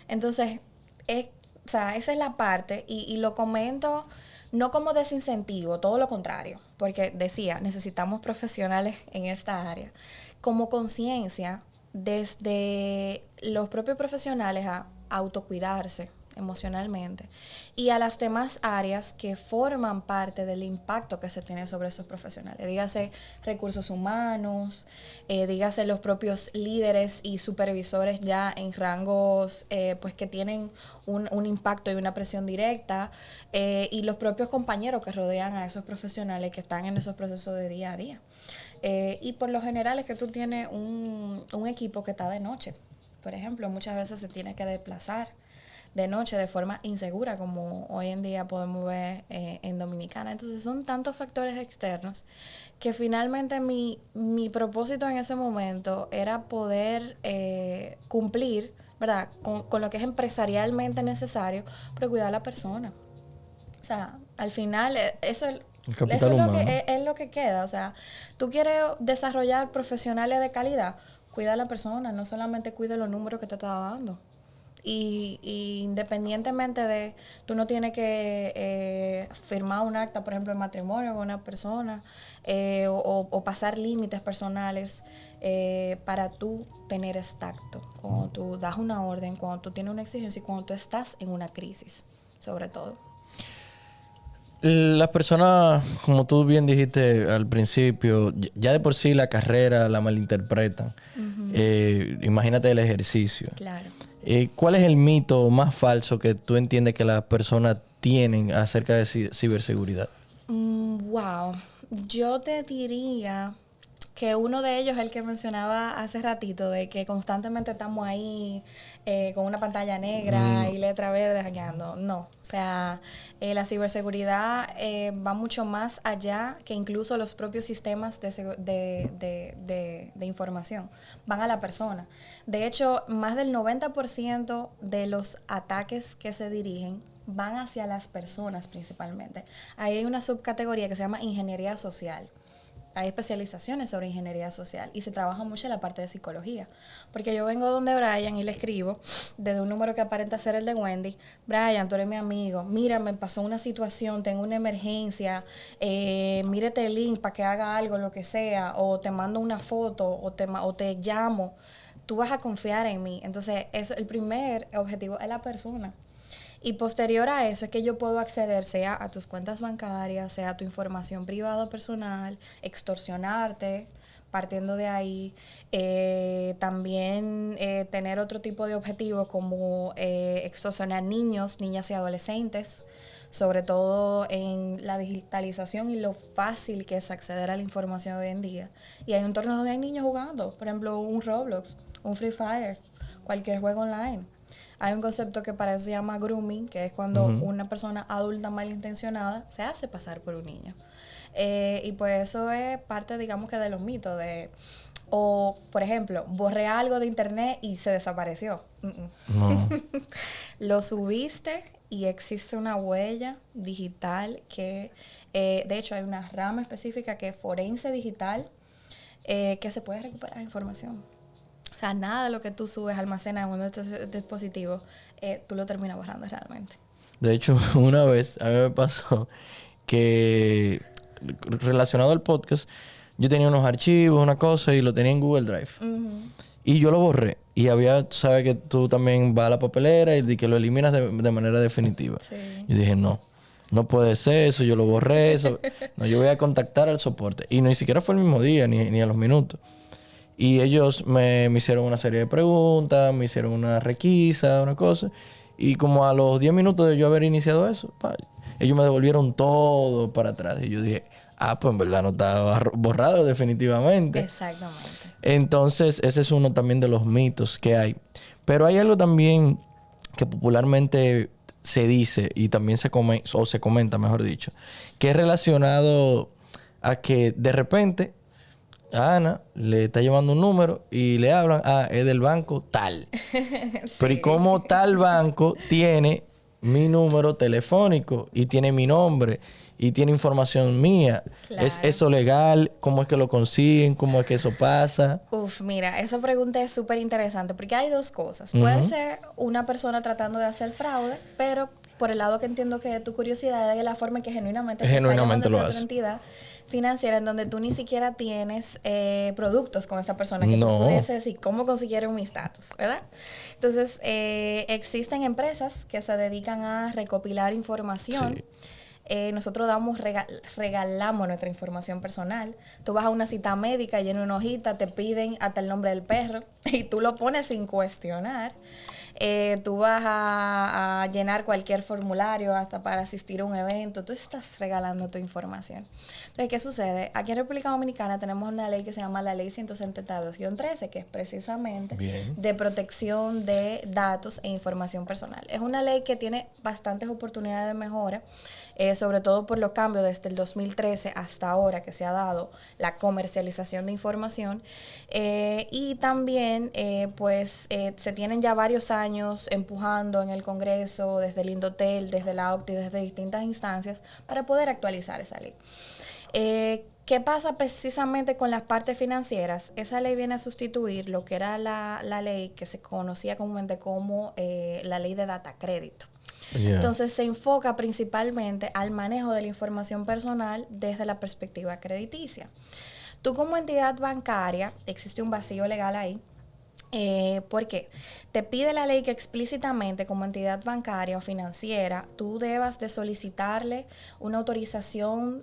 Entonces, o sea, esa es la parte, y lo comento no como desincentivo, todo lo contrario, porque decía, necesitamos profesionales en esta área, como conciencia desde los propios profesionales a autocuidarse, emocionalmente, y a las demás áreas que forman parte del impacto que se tiene sobre esos profesionales. Dígase recursos humanos, dígase los propios líderes y supervisores ya en rangos pues que tienen un impacto y una presión directa, y los propios compañeros que rodean a esos profesionales que están en esos procesos de día a día. Y por lo general es que tú tienes un equipo que está de noche. Por ejemplo, muchas veces se tiene que desplazar de noche de forma insegura, como hoy en día podemos ver en Dominicana. Entonces son tantos factores externos que finalmente mi propósito en ese momento era poder cumplir, ¿verdad?, con lo que es empresarialmente necesario, pero cuidar a la persona. O sea, al final eso es... El capital Eso humano. es lo que queda. O sea, tú quieres desarrollar profesionales de calidad, cuida a la persona, no solamente cuida los números que te está dando. Y independientemente de, tú no tienes que firmar un acta, por ejemplo, de matrimonio con una persona, o pasar límites personales para tú tener ese tacto. Cuando tú das una orden, cuando tú tienes una exigencia y cuando tú estás en una crisis, sobre todo. Las personas, como tú bien dijiste al principio, ya de por sí la carrera la malinterpretan. Imagínate el ejercicio. Claro. ¿Cuál es el mito más falso que tú entiendes que las personas tienen acerca de ciberseguridad? Wow. Yo te diría que uno de ellos es el que mencionaba hace ratito, de que constantemente estamos ahí con una pantalla negra y letra verde hackeando. No, o sea, la ciberseguridad va mucho más allá que incluso los propios sistemas de información. Van a la persona. De hecho, más del 90% de los ataques que se dirigen van hacia las personas principalmente. Ahí hay una subcategoría que se llama ingeniería social. Hay especializaciones sobre ingeniería social y se trabaja mucho en la parte de psicología. Porque yo vengo donde Brian y le escribo desde un número que aparenta ser el de Wendy. Brian, tú eres mi amigo. Mira, me pasó una situación, tengo una emergencia. Mírate el link para que haga algo, lo que sea. O te mando una foto o te llamo. Tú vas a confiar en mí. Entonces, el primer objetivo es la persona. Y posterior a eso es que yo puedo acceder sea a tus cuentas bancarias, sea a tu información privada o personal, extorsionarte, partiendo de ahí. También tener otro tipo de objetivos como extorsionar niños, niñas y adolescentes, sobre todo en la digitalización y lo fácil que es acceder a la información hoy en día. Y hay entornos donde hay niños jugando, por ejemplo, un Roblox, un Free Fire, cualquier juego online. Hay un concepto que para eso se llama grooming, que es cuando una persona adulta malintencionada se hace pasar por un niño. Y pues eso es parte, digamos, que de los mitos de... O, por ejemplo, borré algo de internet y se desapareció. No. Lo subiste y existe una huella digital que... de hecho, hay una rama específica que es forense digital, que se puede recuperar información. O sea, nada de lo que tú subes, almacenas en uno de estos dispositivos, tú lo terminas borrando realmente. De hecho, una vez a mí me pasó que, relacionado al podcast, yo tenía unos archivos, una cosa, y lo tenía en Google Drive. Y yo lo borré. Y había, tú sabes que tú también vas a la papelera y que lo eliminas de manera definitiva. Sí. Yo dije, no puede ser eso, yo lo borré, eso. No, yo voy a contactar al soporte. Y ni siquiera fue el mismo día, ni a los minutos. Y ellos me hicieron una serie de preguntas, me hicieron una requisa, una cosa. Y como a los 10 minutos de yo haber iniciado eso, ellos me devolvieron todo para atrás. Y yo dije, pues en verdad no estaba borrado definitivamente. Exactamente. Entonces, ese es uno también de los mitos que hay. Pero hay algo también que popularmente se dice y también se comenta, mejor dicho, que es relacionado a que de repente... a Ana le está llevando un número y le hablan, es del banco tal. Sí. Pero ¿y cómo tal banco tiene mi número telefónico y tiene mi nombre y tiene información mía? Claro. ¿Es eso legal? ¿Cómo es que lo consiguen? ¿Cómo es que eso pasa? Mira, esa pregunta es súper interesante porque hay dos cosas. Puede ser una persona tratando de hacer fraude, pero por el lado que entiendo que tu curiosidad es de la forma en que genuinamente lo hace. Entidad, financiera en donde tú ni siquiera tienes productos con esa persona que No. tú puedes decir cómo consiguieron mis datos, ¿verdad? Entonces, existen empresas que se dedican a recopilar información. Sí. Nosotros regalamos nuestra información personal. Tú vas a una cita médica, llenas una hojita, te piden hasta el nombre del perro y tú lo pones sin cuestionar. Tú vas a llenar cualquier formulario hasta para asistir a un evento. Tú estás regalando tu información. Entonces, ¿qué sucede? Aquí en República Dominicana tenemos una ley que se llama la Ley 172-13, que es precisamente Bien. de protección de datos e información personal. Es una ley que tiene bastantes oportunidades de mejora, sobre todo por los cambios desde el 2013 hasta ahora que se ha dado la comercialización de información. Y también, se tienen ya varios años empujando en el Congreso, desde el Indotel, desde la OCDE, desde distintas instancias, para poder actualizar esa ley. ¿Qué pasa precisamente con las partes financieras? Esa ley viene a sustituir lo que era la ley que se conocía comúnmente como la ley de data crédito. Yeah. Entonces se enfoca principalmente al manejo de la información personal desde la perspectiva crediticia. Tú como entidad bancaria, existe un vacío legal ahí. ¿Por qué? Te pide la ley que explícitamente como entidad bancaria o financiera tú debas de solicitarle una autorización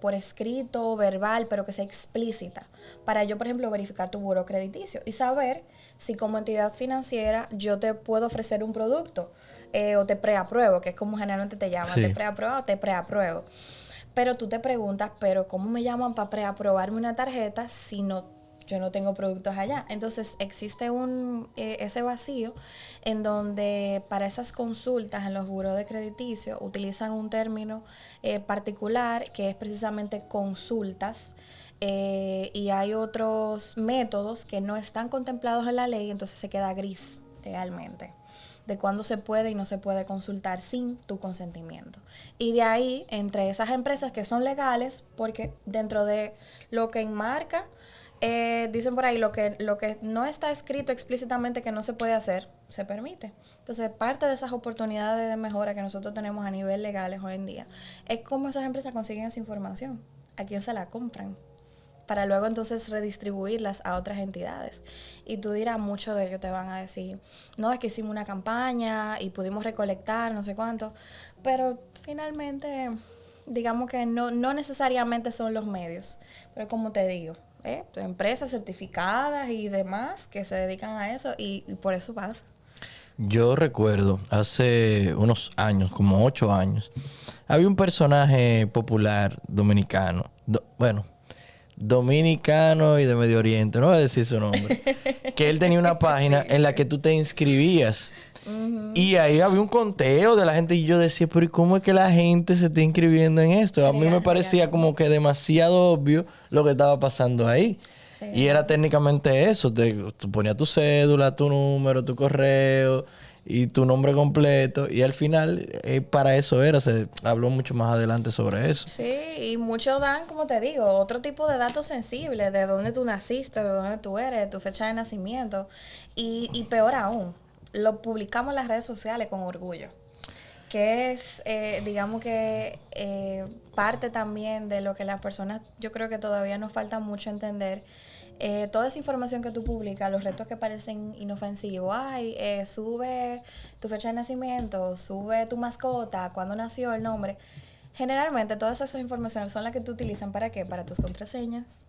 por escrito o verbal, pero que sea explícita, para yo, por ejemplo, verificar tu buro crediticio y saber si como entidad financiera yo te puedo ofrecer un producto o te preapruebo, que es como generalmente te llaman, Sí. te preapruebo o te preapruebo. Pero tú te preguntas, ¿pero cómo me llaman para preaprobarme una tarjeta si yo no tengo productos allá? Entonces existe ese vacío en donde para esas consultas en los buros de crediticio utilizan un término particular que es precisamente consultas, y hay otros métodos que no están contemplados en la ley, entonces se queda gris legalmente de cuándo se puede y no se puede consultar sin tu consentimiento. Y de ahí, entre esas empresas que son legales, porque dentro de lo que enmarca, dicen por ahí, lo que no está escrito explícitamente que no se puede hacer, se permite. Entonces, parte de esas oportunidades de mejora que nosotros tenemos a nivel legales hoy en día es cómo esas empresas consiguen esa información, a quién se la compran, para luego entonces redistribuirlas a otras entidades. Y tú dirás, muchos de ellos te van a decir, no, es que hicimos una campaña y pudimos recolectar no sé cuánto, pero finalmente, digamos que no necesariamente son los medios, pero como te digo, empresas certificadas y demás que se dedican a eso y por eso pasa. Yo recuerdo hace unos años, como 8 años, había un personaje popular dominicano, dominicano y de Medio Oriente, no voy a decir su nombre, que él tenía una página en la que tú te inscribías. Y ahí había un conteo de la gente y yo decía, pero ¿y cómo es que la gente se está inscribiendo en esto? A mí me parecía como que demasiado obvio lo que estaba pasando ahí. Y era técnicamente eso, tú ponías tu cédula, tu número, tu correo y tu nombre completo. Y al final, para eso era, se habló mucho más adelante sobre eso. Sí, y muchos dan, como te digo, otro tipo de datos sensibles, de dónde tú naciste, de dónde tú eres, de tu fecha de nacimiento. Y peor aún, lo publicamos en las redes sociales con orgullo, que es, digamos que parte también de lo que las personas, yo creo que todavía nos falta mucho entender. Toda esa información que tú publicas, los retos que parecen inofensivos, sube tu fecha de nacimiento, sube tu mascota, cuándo nació, el nombre. Generalmente todas esas informaciones son las que tú utilizan ¿para qué? Para tus contraseñas,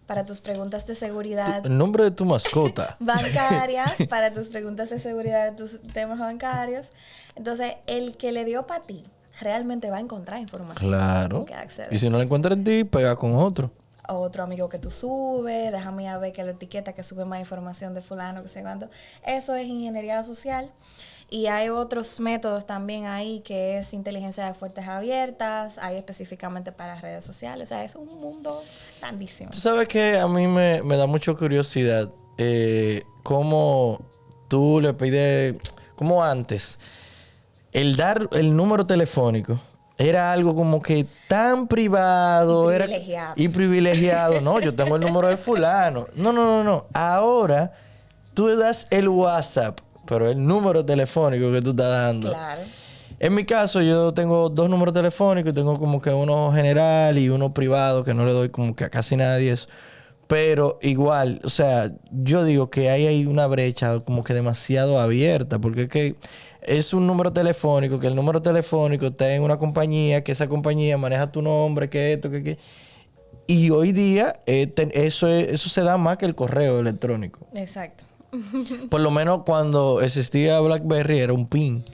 para tus preguntas de seguridad. El nombre de tu mascota. Bancarias, para tus preguntas de seguridad de tus temas bancarios. Entonces, el que le dio para ti realmente va a encontrar información. Claro. Que acceder. Y si no la encuentras en ti, pega con otro. Otro amigo que tú subes, déjame a ver que la etiqueta que sube más información de fulano, que sé cuánto. Eso es ingeniería social. Y hay otros métodos también ahí, que es inteligencia de fuentes abiertas, hay específicamente para redes sociales. O sea, es un mundo grandísimo. Tú sabes que a mí me da mucha curiosidad cómo tú le pides, como antes, el dar el número telefónico era algo como que tan privado. Y privilegiado. No, yo tengo el número de fulano. No. Ahora tú das el WhatsApp, pero el número telefónico que tú estás dando. Claro. En mi caso, yo tengo 2 números telefónicos y tengo como que uno general y uno privado que no le doy como que a casi nadie eso. Pero igual, o sea, yo digo que ahí hay una brecha como que demasiado abierta, porque es que es un número telefónico, que el número telefónico está en una compañía, que esa compañía maneja tu nombre, que esto, que... Y hoy día eso se da más que el correo electrónico. Exacto. Por lo menos cuando existía BlackBerry era un PIN.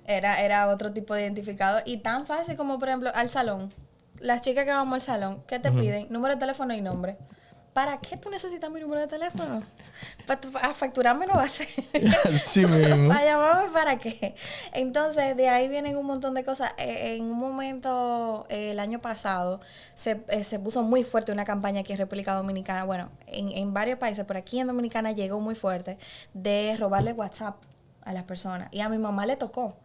Era otro tipo de identificador. Y tan fácil como, por ejemplo, al salón. Las chicas que vamos al salón, ¿qué te piden? Número de teléfono y nombre. ¿Para qué tú necesitas mi número de teléfono? ¿Para facturarme no va a ser? Así mismo. ¿Para llamarme para qué? Entonces, de ahí vienen un montón de cosas. En un momento, el año pasado, se puso muy fuerte una campaña aquí en República Dominicana. Bueno, en varios países, pero aquí en Dominicana llegó muy fuerte de robarle WhatsApp a las personas. Y a mi mamá le tocó.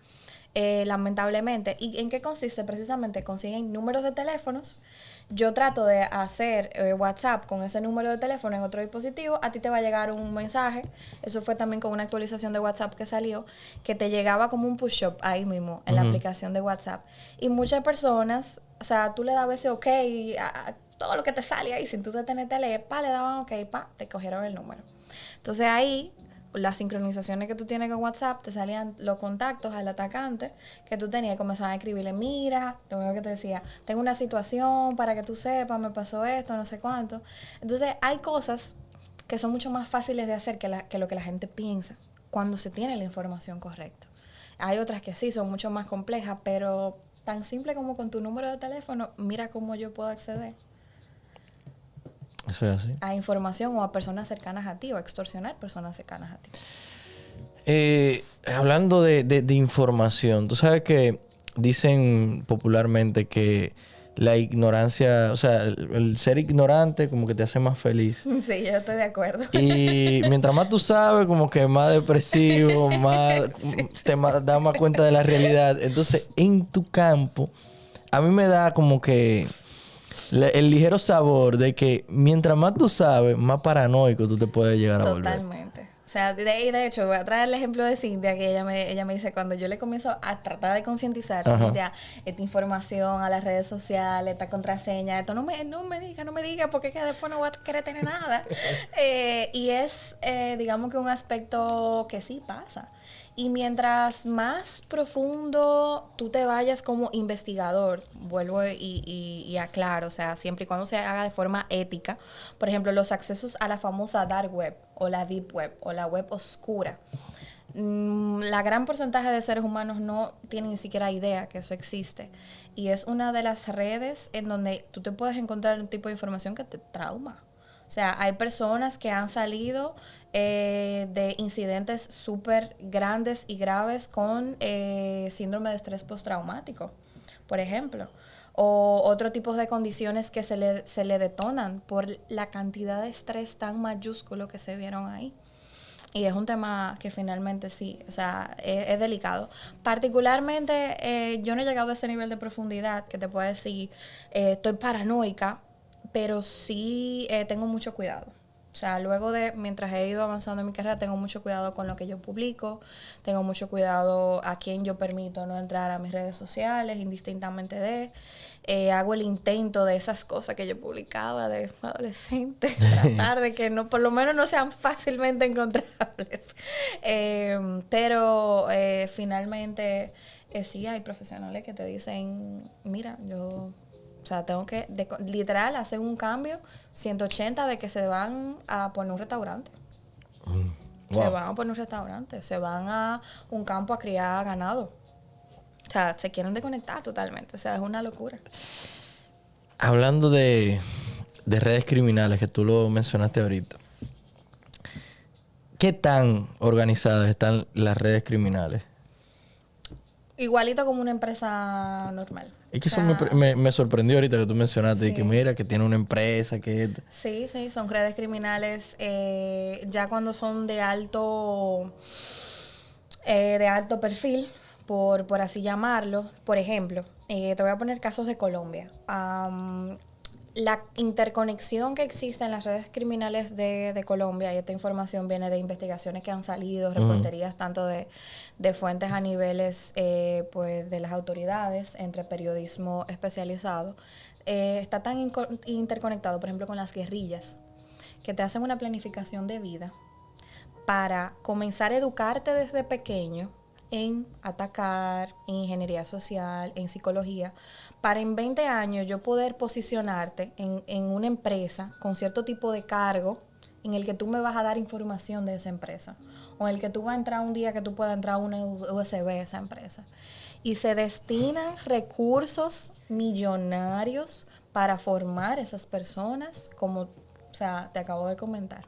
Lamentablemente. ¿Y en qué consiste? Precisamente consiguen números de teléfonos. Yo trato de hacer WhatsApp con ese número de teléfono en otro dispositivo. A ti te va a llegar un mensaje. Eso fue también con una actualización de WhatsApp que salió, que te llegaba como un push-up ahí mismo en la aplicación de WhatsApp. Y muchas personas, o sea, tú le dabas ese OK a todo lo que te sale ahí. Sin tú detenerte a leer, le daban OK, te cogieron el número. Entonces ahí las sincronizaciones que tú tienes con WhatsApp, te salían los contactos al atacante que tú tenías y comenzaban a escribirle, mira, lo mismo que te decía, tengo una situación para que tú sepas, me pasó esto, no sé cuánto. Entonces hay cosas que son mucho más fáciles de hacer que lo que la gente piensa cuando se tiene la información correcta. Hay otras que sí son mucho más complejas, pero tan simple como con tu número de teléfono, mira cómo yo puedo acceder. Eso es así. A información o a personas cercanas a ti o a extorsionar personas cercanas a ti. Hablando de información, tú sabes que dicen popularmente que la ignorancia, o sea, el ser ignorante como que te hace más feliz. Sí, yo estoy de acuerdo. Y mientras más tú sabes, como que más depresivo, más da más cuenta de la realidad. Entonces, en tu campo, a mí me da como que el ligero sabor de que mientras más tú sabes, más paranoico tú te puedes llegar a volver. Totalmente. O sea, de hecho, voy a traer el ejemplo de Cintia, que ella me dice, cuando yo le comienzo a tratar de concientizar, Cintia, esta información a las redes sociales, esta contraseña, esto no me diga, porque es que después no voy a querer tener nada. Y es, digamos que un aspecto que sí pasa. Y mientras más profundo tú te vayas como investigador, vuelvo y aclaro, o sea, siempre y cuando se haga de forma ética, por ejemplo, los accesos a la famosa dark web o la deep web o la web oscura. La gran porcentaje de seres humanos no tienen ni siquiera idea que eso existe. Y es una de las redes en donde tú te puedes encontrar un tipo de información que te trauma. O sea, hay personas que han salido de incidentes súper grandes y graves con síndrome de estrés postraumático, por ejemplo. O otro tipo de condiciones que se le detonan por la cantidad de estrés tan mayúsculo que se vieron ahí. Y es un tema que finalmente sí, o sea, es delicado. Particularmente, yo no he llegado a ese nivel de profundidad que te puedo decir, estoy paranoica, pero sí tengo mucho cuidado. O sea, mientras he ido avanzando en mi carrera, tengo mucho cuidado con lo que yo publico, tengo mucho cuidado a quién yo permito no entrar a mis redes sociales, indistintamente hago el intento de esas cosas que yo publicaba de adolescente, tratar de que no, por lo menos no sean fácilmente encontrables. Pero finalmente sí hay profesionales que te dicen, mira, o sea, tengo que, literal, hacer un cambio 180 de que se van a poner un restaurante. Wow. Se van a poner un restaurante, se van a un campo a criar ganado. O sea, se quieren desconectar totalmente. O sea, es una locura. Hablando de redes criminales, que tú lo mencionaste ahorita, ¿qué tan organizadas están las redes criminales? Igualito como una empresa normal. Es que eso me sorprendió ahorita que tú mencionaste, sí. Que mira, que tiene una empresa, que... Sí, son redes criminales ya cuando son de alto perfil, por así llamarlo. Por ejemplo, te voy a poner casos de Colombia. la interconexión que existe en las redes criminales de Colombia, y esta información viene de investigaciones que han salido, reporterías tanto de fuentes a niveles pues de las autoridades, entre periodismo especializado, está tan interconectado, por ejemplo, con las guerrillas, que te hacen una planificación de vida para comenzar a educarte desde pequeño en atacar, en ingeniería social, en psicología, para en 20 años yo poder posicionarte en una empresa con cierto tipo de cargo en el que tú me vas a dar información de esa empresa, o en el que tú vas a entrar un día que tú puedas entrar a una USB a esa empresa. Y se destinan recursos millonarios para formar esas personas, como, o sea, te acabo de comentar.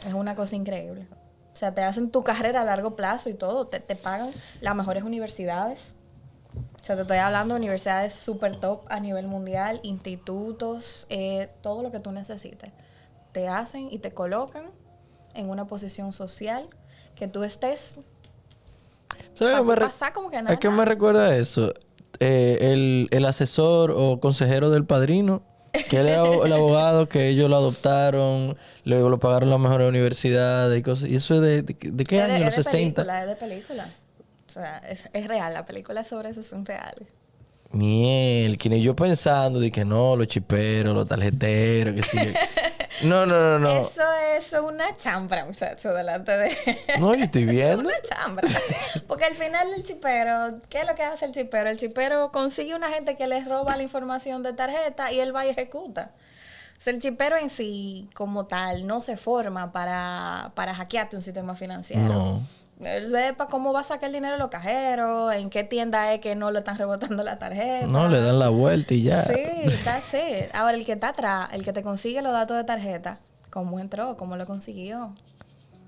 Es una cosa increíble. O sea, te hacen tu carrera a largo plazo y todo. Te pagan las mejores universidades. O sea, te estoy hablando de universidades super top a nivel mundial, institutos, todo lo que tú necesites. Te hacen y te colocan en una posición social que tú estés... pasar como que nada. ¿A qué me recuerda eso? El asesor o consejero del padrino, que él era el abogado, que ellos lo adoptaron, luego lo pagaron las mejores universidades y cosas. ¿Y eso es de qué año? ¿Los 60? Es de película. O sea, es real. La película sobre eso son reales. Miel, que ni yo pensando de que no, los chiperos, los tarjeteros, que sí. No. Eso es una chambra, muchacho, delante de... No, yo estoy viendo. Es una chambra. Porque al final el chipero, ¿qué es lo que hace el chipero? El chipero consigue una gente que le roba la información de tarjeta y él va y ejecuta. O sea, el chipero en sí, como tal, no se forma para hackearte un sistema financiero. No. Él ve para cómo va a sacar el dinero de los cajeros, en qué tienda es que no le están rebotando la tarjeta. No, le dan la vuelta y ya. Sí, that's it. Ahora, el que está atrás, el que te consigue los datos de tarjeta, ¿cómo entró? ¿Cómo lo consiguió?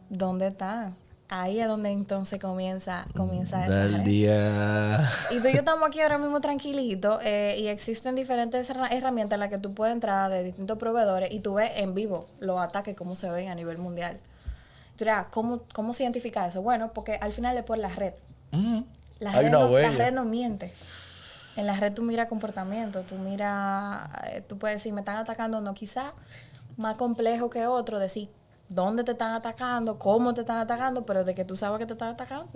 ¿Dónde está? Ahí es donde entonces comienza esa red. Día. Y tú y yo estamos aquí ahora mismo tranquilitos y existen diferentes herramientas en las que tú puedes entrar de distintos proveedores y tú ves en vivo los ataques, cómo se ven a nivel mundial. Tú dirás, ¿cómo se identifica eso? Bueno, porque al final es por la red. La red no miente. En la red tú miras comportamiento, tú puedes decir, me están atacando, no, quizá más complejo que otro, decir dónde te están atacando, cómo te están atacando, pero de que tú sabes que te están atacando.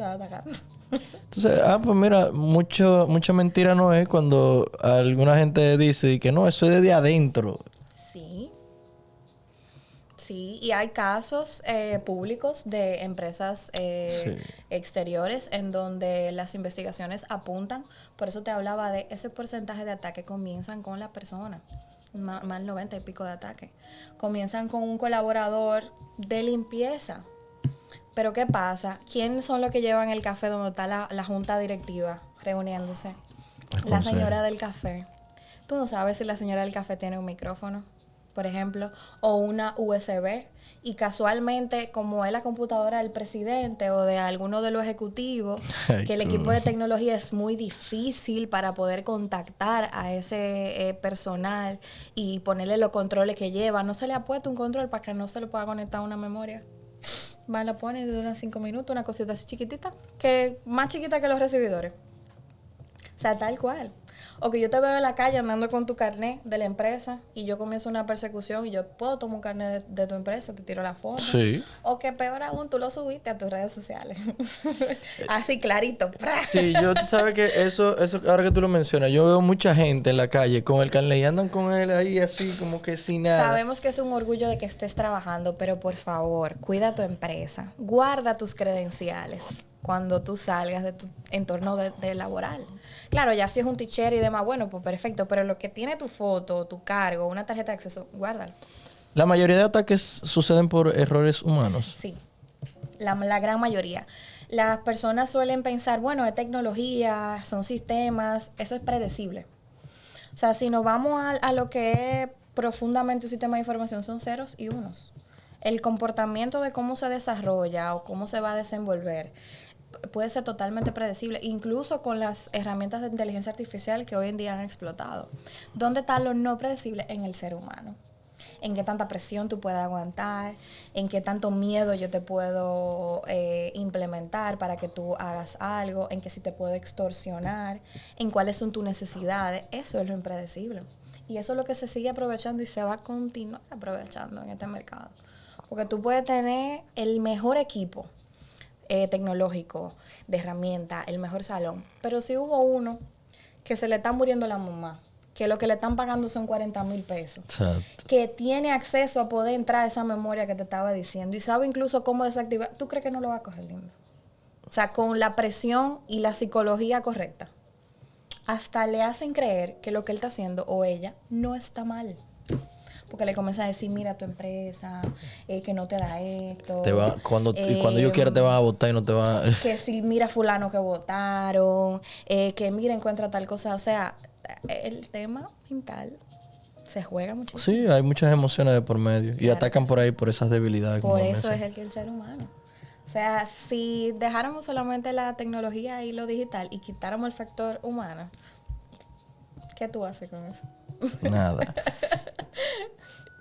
Entonces, pues mira, mucha mentira no es cuando alguna gente dice que no, eso es de adentro. Sí, y hay casos públicos de empresas exteriores en donde las investigaciones apuntan, por eso te hablaba de ese porcentaje de ataques comienzan con la persona, más del 90 y pico de ataques. Comienzan con un colaborador de limpieza. Pero ¿qué pasa? ¿Quiénes son los que llevan el café donde está la junta directiva reuniéndose? La señora del café. Tú no sabes si la señora del café tiene un micrófono, por ejemplo, o una USB, y casualmente, como es la computadora del presidente o de alguno de los ejecutivos, que el equipo de tecnología es muy difícil para poder contactar a ese personal y ponerle los controles que lleva. No se le ha puesto un control para que no se le pueda conectar a una memoria. Va, la pone y dura 5 minutos, una cosita así chiquitita, que más chiquita que los recibidores. O sea, tal cual. O que yo te veo en la calle andando con tu carnet de la empresa y yo comienzo una persecución y yo puedo tomar un carnet de tu empresa, te tiro la foto. Sí. O que peor aún, tú lo subiste a tus redes sociales. Así clarito. Sí, tú sabes que eso, ahora que tú lo mencionas, yo veo mucha gente en la calle con el carnet y andan con él ahí así como que sin nada. Sabemos que es un orgullo de que estés trabajando, pero por favor, cuida tu empresa. Guarda tus credenciales cuando tú salgas de tu entorno de laboral. Claro, ya si es un teacher y demás, bueno, pues perfecto, pero lo que tiene tu foto, tu cargo, una tarjeta de acceso, guárdalo. La mayoría de ataques suceden por errores humanos. Sí, la gran mayoría. Las personas suelen pensar, bueno, es tecnología, son sistemas, eso es predecible. O sea, si nos vamos a lo que es profundamente un sistema de información, son ceros y unos. El comportamiento de cómo se desarrolla o cómo se va a desenvolver puede ser totalmente predecible, incluso con las herramientas de inteligencia artificial que hoy en día han explotado. ¿Dónde está lo no predecible? En el ser humano. En qué tanta presión tú puedes aguantar, en qué tanto miedo yo te puedo implementar para que tú hagas algo, en que si te puedo extorsionar, en cuáles son tus necesidades. Eso es lo impredecible. Y eso es lo que se sigue aprovechando y se va a continuar aprovechando en este mercado. Porque tú puedes tener el mejor equipo tecnológico, de herramientas, el mejor salón. Pero si hubo uno que se le está muriendo la mamá, que lo que le están pagando son 40,000 pesos, Exacto. que tiene acceso a poder entrar a esa memoria que te estaba diciendo y sabe incluso cómo desactivar, ¿tú crees que no lo va a coger, lindo? O sea, con la presión y la psicología correcta. Hasta le hacen creer que lo que él está haciendo o ella no está mal. Porque le comienzan a decir, mira tu empresa, que no te da esto. Y cuando yo quiera te van a votar y no te van a... Que si mira fulano que votaron, que mira encuentra tal cosa. O sea, el tema mental se juega muchísimo. Sí, hay muchas emociones de por medio. Claro, y atacan por ahí por esas debilidades. Por como eso mencionas. es el que el ser humano. O sea, si dejáramos solamente la tecnología y lo digital y quitáramos el factor humano, ¿qué tú haces con eso? Nada.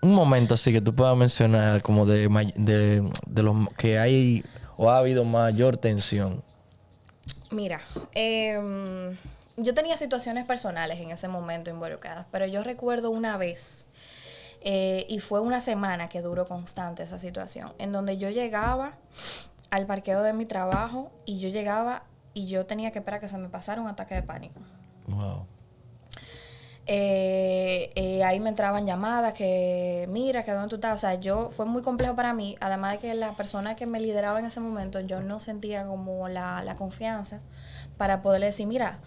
Un momento así que tú puedas mencionar como de los que hay o ha habido mayor tensión. Mira, yo tenía situaciones personales en ese momento involucradas, pero yo recuerdo una vez, y fue una semana que duró constante esa situación, en donde yo llegaba al parqueo de mi trabajo y yo llegaba y yo tenía que esperar que se me pasara un ataque de pánico. Wow. Ahí me entraban llamadas que mira, que dónde tú estás. O sea, fue muy complejo para mí, además de que la persona que me lideraba en ese momento, yo no sentía como la confianza para poderle decir, mira,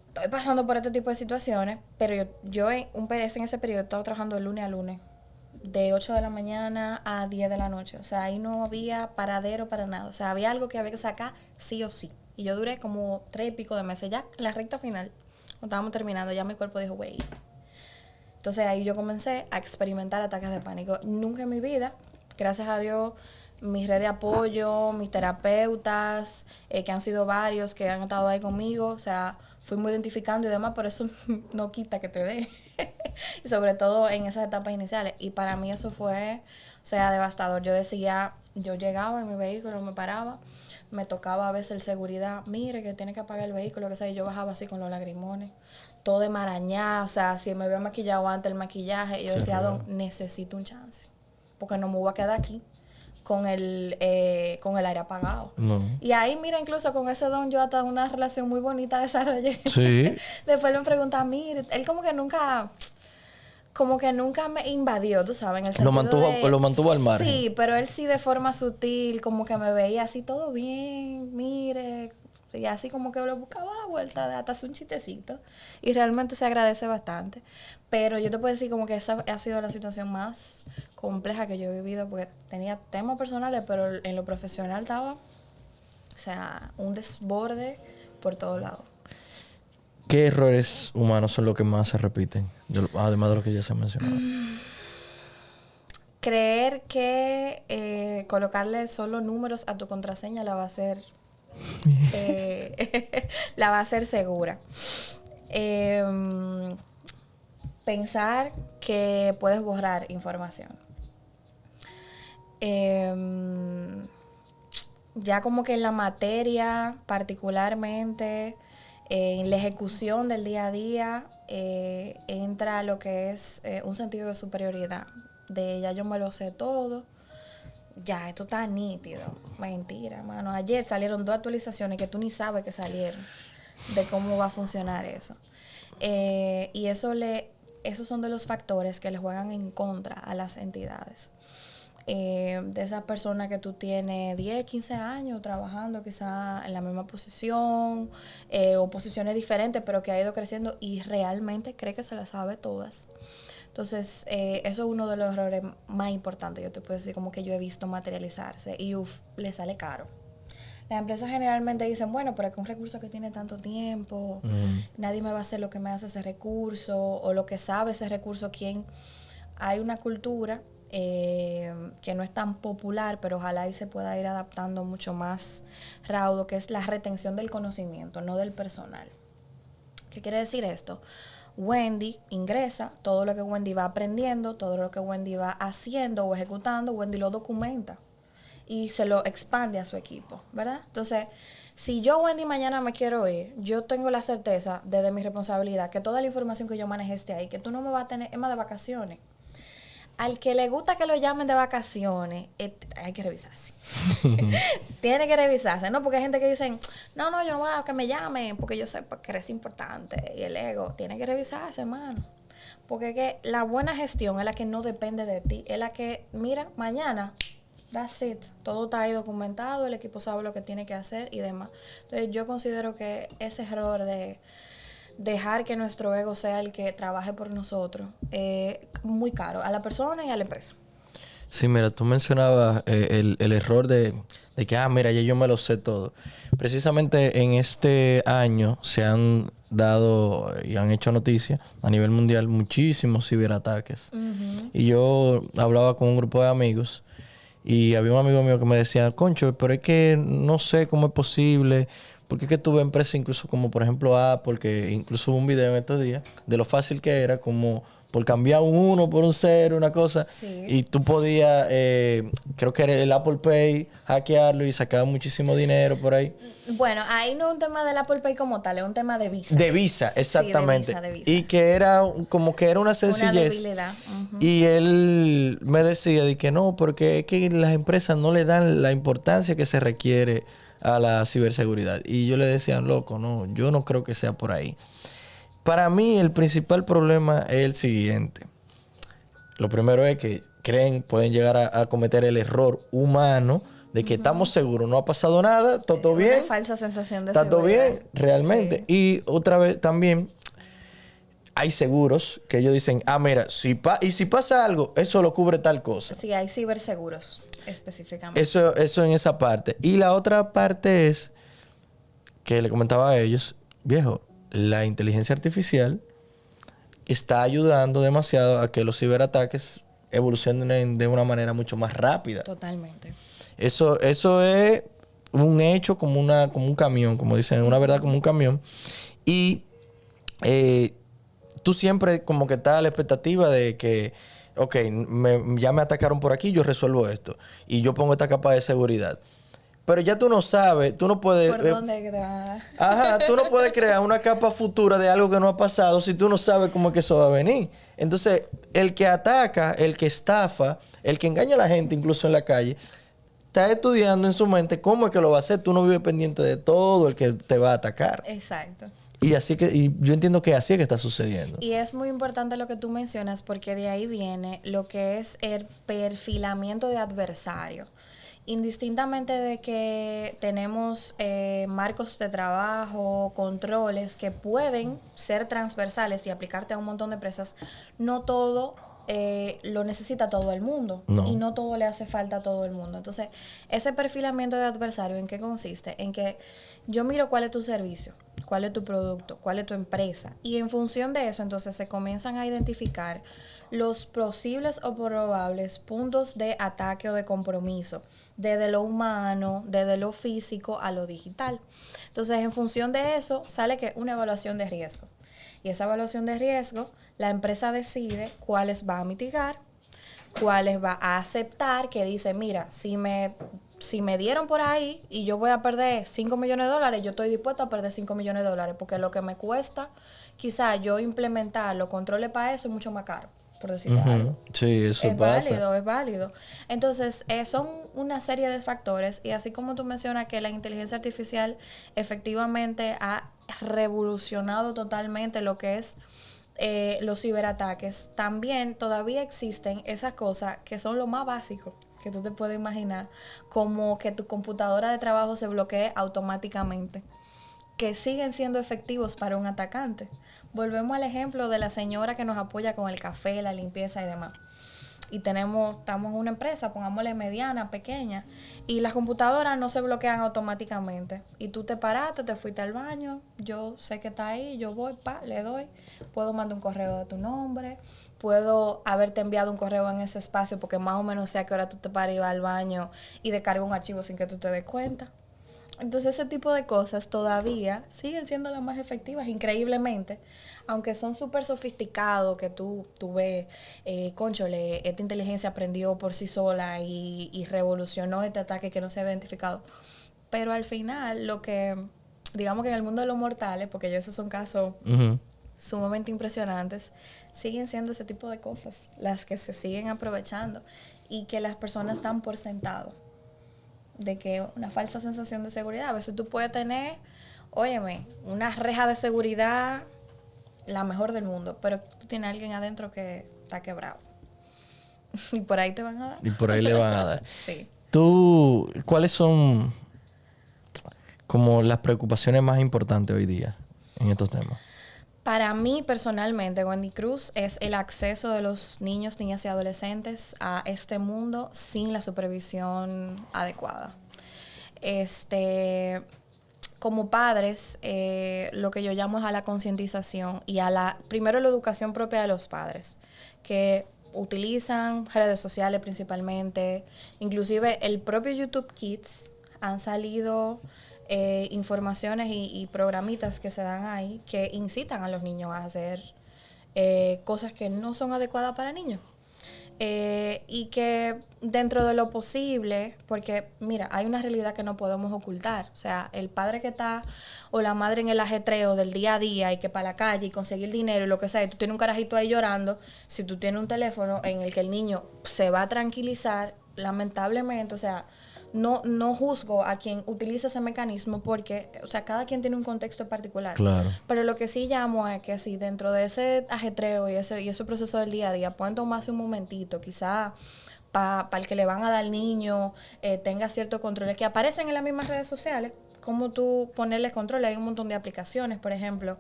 estoy pasando por este tipo de situaciones, pero yo en un PDS en ese periodo estaba trabajando de lunes a lunes, de 8 de la mañana a 10 de la noche. O sea, ahí no había paradero para nada. O sea, había algo que había que sacar sí o sí. Y yo duré como 3 y pico de meses. Ya en la recta final, cuando estábamos terminando, ya mi cuerpo dijo, güey. Entonces ahí yo comencé a experimentar ataques de pánico. Nunca en mi vida, gracias a Dios, mi red de apoyo, mis terapeutas, que han sido varios, que han estado ahí conmigo, o sea, fuimos identificando y demás, pero eso no quita que te dé. Y sobre todo en esas etapas iniciales. Y para mí eso fue, o sea, devastador. Yo decía, yo llegaba en mi vehículo, me paraba, me tocaba a veces el seguridad, mire que tiene que apagar el vehículo, que sea, y yo bajaba así con los lagrimones, todo de marañá, o sea, si me había maquillado antes el maquillaje, yo decía, Don, necesito un chance, porque no me voy a quedar aquí con el aire apagado. No. Y ahí, mira, incluso con ese Don yo hasta una relación muy bonita desarrollé. Sí. Después me pregunta, mire, él como que nunca me invadió, tú sabes, en el sentido Lo mantuvo al margen. Sí, pero él sí de forma sutil, como que me veía así todo bien, mire, y así como que lo buscaba a la vuelta, de hasta hacer un chistecito, y realmente se agradece bastante. Pero yo te puedo decir como que esa ha sido la situación más compleja que yo he vivido, porque tenía temas personales, pero en lo profesional estaba, o sea, un desborde por todos lados. ¿Qué errores humanos son los que más se repiten? Además de lo que ya se ha mencionado. Creer que colocarle solo números a tu contraseña la va a hacer la va a hacer segura. Pensar que puedes borrar información. Ya como que en la materia, particularmente, en la ejecución del día a día, entra lo que es un sentido de superioridad. De ya yo me lo sé todo. Ya, esto está nítido. Mentira, mano. Ayer salieron 2 actualizaciones que tú ni sabes que salieron de cómo va a funcionar eso. Y esos son de los factores que le juegan en contra a las entidades. De esa persona que tú tienes 10, 15 años trabajando quizá en la misma posición o posiciones diferentes, pero que ha ido creciendo y realmente cree que se las sabe todas. Entonces, eso es uno de los errores más importantes. Yo te puedo decir como que yo he visto materializarse y le sale caro. Las empresas generalmente dicen, bueno, pero es que un recurso que tiene tanto tiempo, nadie me va a hacer lo que me hace ese recurso o lo que sabe ese recurso. Hay una cultura que no es tan popular, pero ojalá y se pueda ir adaptando mucho más raudo, que es la retención del conocimiento, no del personal. ¿Qué quiere decir esto? Wendy ingresa, todo lo que Wendy va aprendiendo, todo lo que Wendy va haciendo o ejecutando, Wendy lo documenta. y se lo expande a su equipo, ¿verdad? Entonces, si yo, Wendy, mañana me quiero ir, yo tengo la certeza desde mi responsabilidad que toda la información que yo maneje esté ahí, que tú no me vas a tener, es más de vacaciones. Al que le gusta que lo llamen de vacaciones, hay que revisarse. Tiene que revisarse, ¿no? Porque hay gente que dice, no, yo no voy a que me llamen porque yo sé que eres importante y el ego. Tiene que revisarse, hermano. Porque es que la buena gestión es la que no depende de ti. Es la que, mira, mañana, that's it. Todo está ahí documentado, el equipo sabe lo que tiene que hacer y demás. Entonces yo considero que ese error de dejar que nuestro ego sea el que trabaje por nosotros es muy caro a la persona y a la empresa. Sí, mira, tú mencionabas el error de que, mira, ya yo me lo sé todo. Precisamente en este año se han dado y han hecho noticia a nivel mundial muchísimos ciberataques. Y yo hablaba con un grupo de amigos y había un amigo mío que me decía, concho, pero es que no sé cómo es posible. Porque es que tuve empresas incluso como por ejemplo Apple, que incluso hubo un video en estos días de lo fácil que era como por cambiar un 1 por un 0, una cosa. Sí. Y tú podías, creo que era el Apple Pay, hackearlo y sacar muchísimo dinero por ahí. Bueno, ahí no es un tema del Apple Pay como tal, es un tema de Visa. De Visa, exactamente. Sí, de Visa. Y que era como que era una sencillez. Una debilidad. Y él me decía de que no, porque es que las empresas no le dan la importancia que se requiere a la ciberseguridad. Y yo le decía, loco, no, yo no creo que sea por ahí. Para mí el principal problema es el siguiente. Lo primero es que pueden llegar a cometer el error humano de que estamos seguros, no ha pasado nada, todo bien. Una falsa sensación de está seguridad. todo bien, realmente. Sí. Y otra vez también hay seguros que ellos dicen, mira, si pasa algo, eso lo cubre tal cosa. Sí, hay ciberseguros específicamente. Eso en esa parte. Y la otra parte es que le comentaba a ellos, viejo, la inteligencia artificial está ayudando demasiado a que los ciberataques evolucionen de una manera mucho más rápida. Totalmente. Eso es un hecho como un camión, como dicen, una verdad como un camión. Y tú siempre como que estás a la expectativa de que, ok, ya me atacaron por aquí, yo resuelvo esto. Y yo pongo esta capa de seguridad. Pero ya tú no sabes, tú no puedes... ¿Por dónde te va? Ajá, tú no puedes crear una capa futura de algo que no ha pasado si tú no sabes cómo es que eso va a venir. Entonces, el que ataca, el que estafa, el que engaña a la gente incluso en la calle, está estudiando en su mente cómo es que lo va a hacer. Tú no vives pendiente de todo el que te va a atacar. Exacto. Y yo entiendo que así es que está sucediendo. Y es muy importante lo que tú mencionas porque de ahí viene lo que es el perfilamiento de adversario. Indistintamente de que tenemos marcos de trabajo, controles que pueden ser transversales y aplicarte a un montón de empresas, no todo lo necesita todo el mundo. No. Y no todo le hace falta a todo el mundo. Entonces, ese perfilamiento de adversario, ¿en qué consiste? En que yo miro cuál es tu servicio, cuál es tu producto, cuál es tu empresa. Y en función de eso, entonces se comienzan a identificar los posibles o probables puntos de ataque o de compromiso, desde lo humano, desde lo físico a lo digital. Entonces, en función de eso, sale que una evaluación de riesgo. Y esa evaluación de riesgo, la empresa decide cuáles va a mitigar, cuáles va a aceptar, que dice, mira, si me dieron por ahí y yo voy a perder 5 millones de dólares, yo estoy dispuesto a perder 5 millones de dólares, porque lo que me cuesta, quizás yo implementar los controles para eso es mucho más caro, por decirte algo. Sí, eso pasa. Es válido. Entonces, son una serie de factores, y así como tú mencionas que la inteligencia artificial efectivamente ha revolucionado totalmente lo que es los ciberataques, también todavía existen esas cosas que son lo más básico que tú te puedes imaginar, como que tu computadora de trabajo se bloquee automáticamente, que siguen siendo efectivos para un atacante. Volvemos al ejemplo de la señora que nos apoya con el café, la limpieza y demás. Y estamos en una empresa, pongámosle mediana, pequeña, y las computadoras no se bloquean automáticamente. Y tú te paraste, te fuiste al baño, yo sé que está ahí, yo voy, le doy, puedo mandar un correo de tu nombre, puedo haberte enviado un correo en ese espacio porque más o menos sé a qué hora tú te paras y vas al baño y descargo un archivo sin que tú te des cuenta. Entonces ese tipo de cosas todavía siguen siendo las más efectivas, increíblemente. Aunque son súper sofisticados, que tú ves, cónchole, esta inteligencia aprendió por sí sola y revolucionó este ataque que no se había identificado. Pero al final, lo que, digamos que en el mundo de los mortales, porque esos son casos sumamente impresionantes, siguen siendo ese tipo de cosas las que se siguen aprovechando y que las personas dan por sentado. De que una falsa sensación de seguridad. A veces tú puedes tener, óyeme, una reja de seguridad la mejor del mundo, pero tú tienes a alguien adentro que está quebrado. Y por ahí te van a dar. Y por ahí le van a dar. Sí. ¿Cuáles son como las preocupaciones más importantes hoy día en estos temas? Para mí, personalmente, Wendy Cruz, es el acceso de los niños, niñas y adolescentes a este mundo sin la supervisión adecuada. Como padres, lo que yo llamo es a la concientización y primero la educación propia de los padres, que utilizan redes sociales principalmente, inclusive el propio YouTube Kids han salido informaciones y programitas que se dan ahí que incitan a los niños a hacer cosas que no son adecuadas para niños. Y que dentro de lo posible, porque mira, hay una realidad que no podemos ocultar. O sea, el padre que está o la madre en el ajetreo del día a día y que para la calle y conseguir dinero y lo que sea, y tú tienes un carajito ahí llorando, si tú tienes un teléfono en el que el niño se va a tranquilizar, lamentablemente, o sea, no juzgo a quien utiliza ese mecanismo porque, o sea, cada quien tiene un contexto particular. Claro. Pero lo que sí llamo es que si dentro de ese ajetreo y ese proceso del día a día pueden tomarse un momentito, quizá para el que le van a dar al niño tenga ciertos controles que aparecen en las mismas redes sociales, cómo tú ponerle control. Hay un montón de aplicaciones, por ejemplo.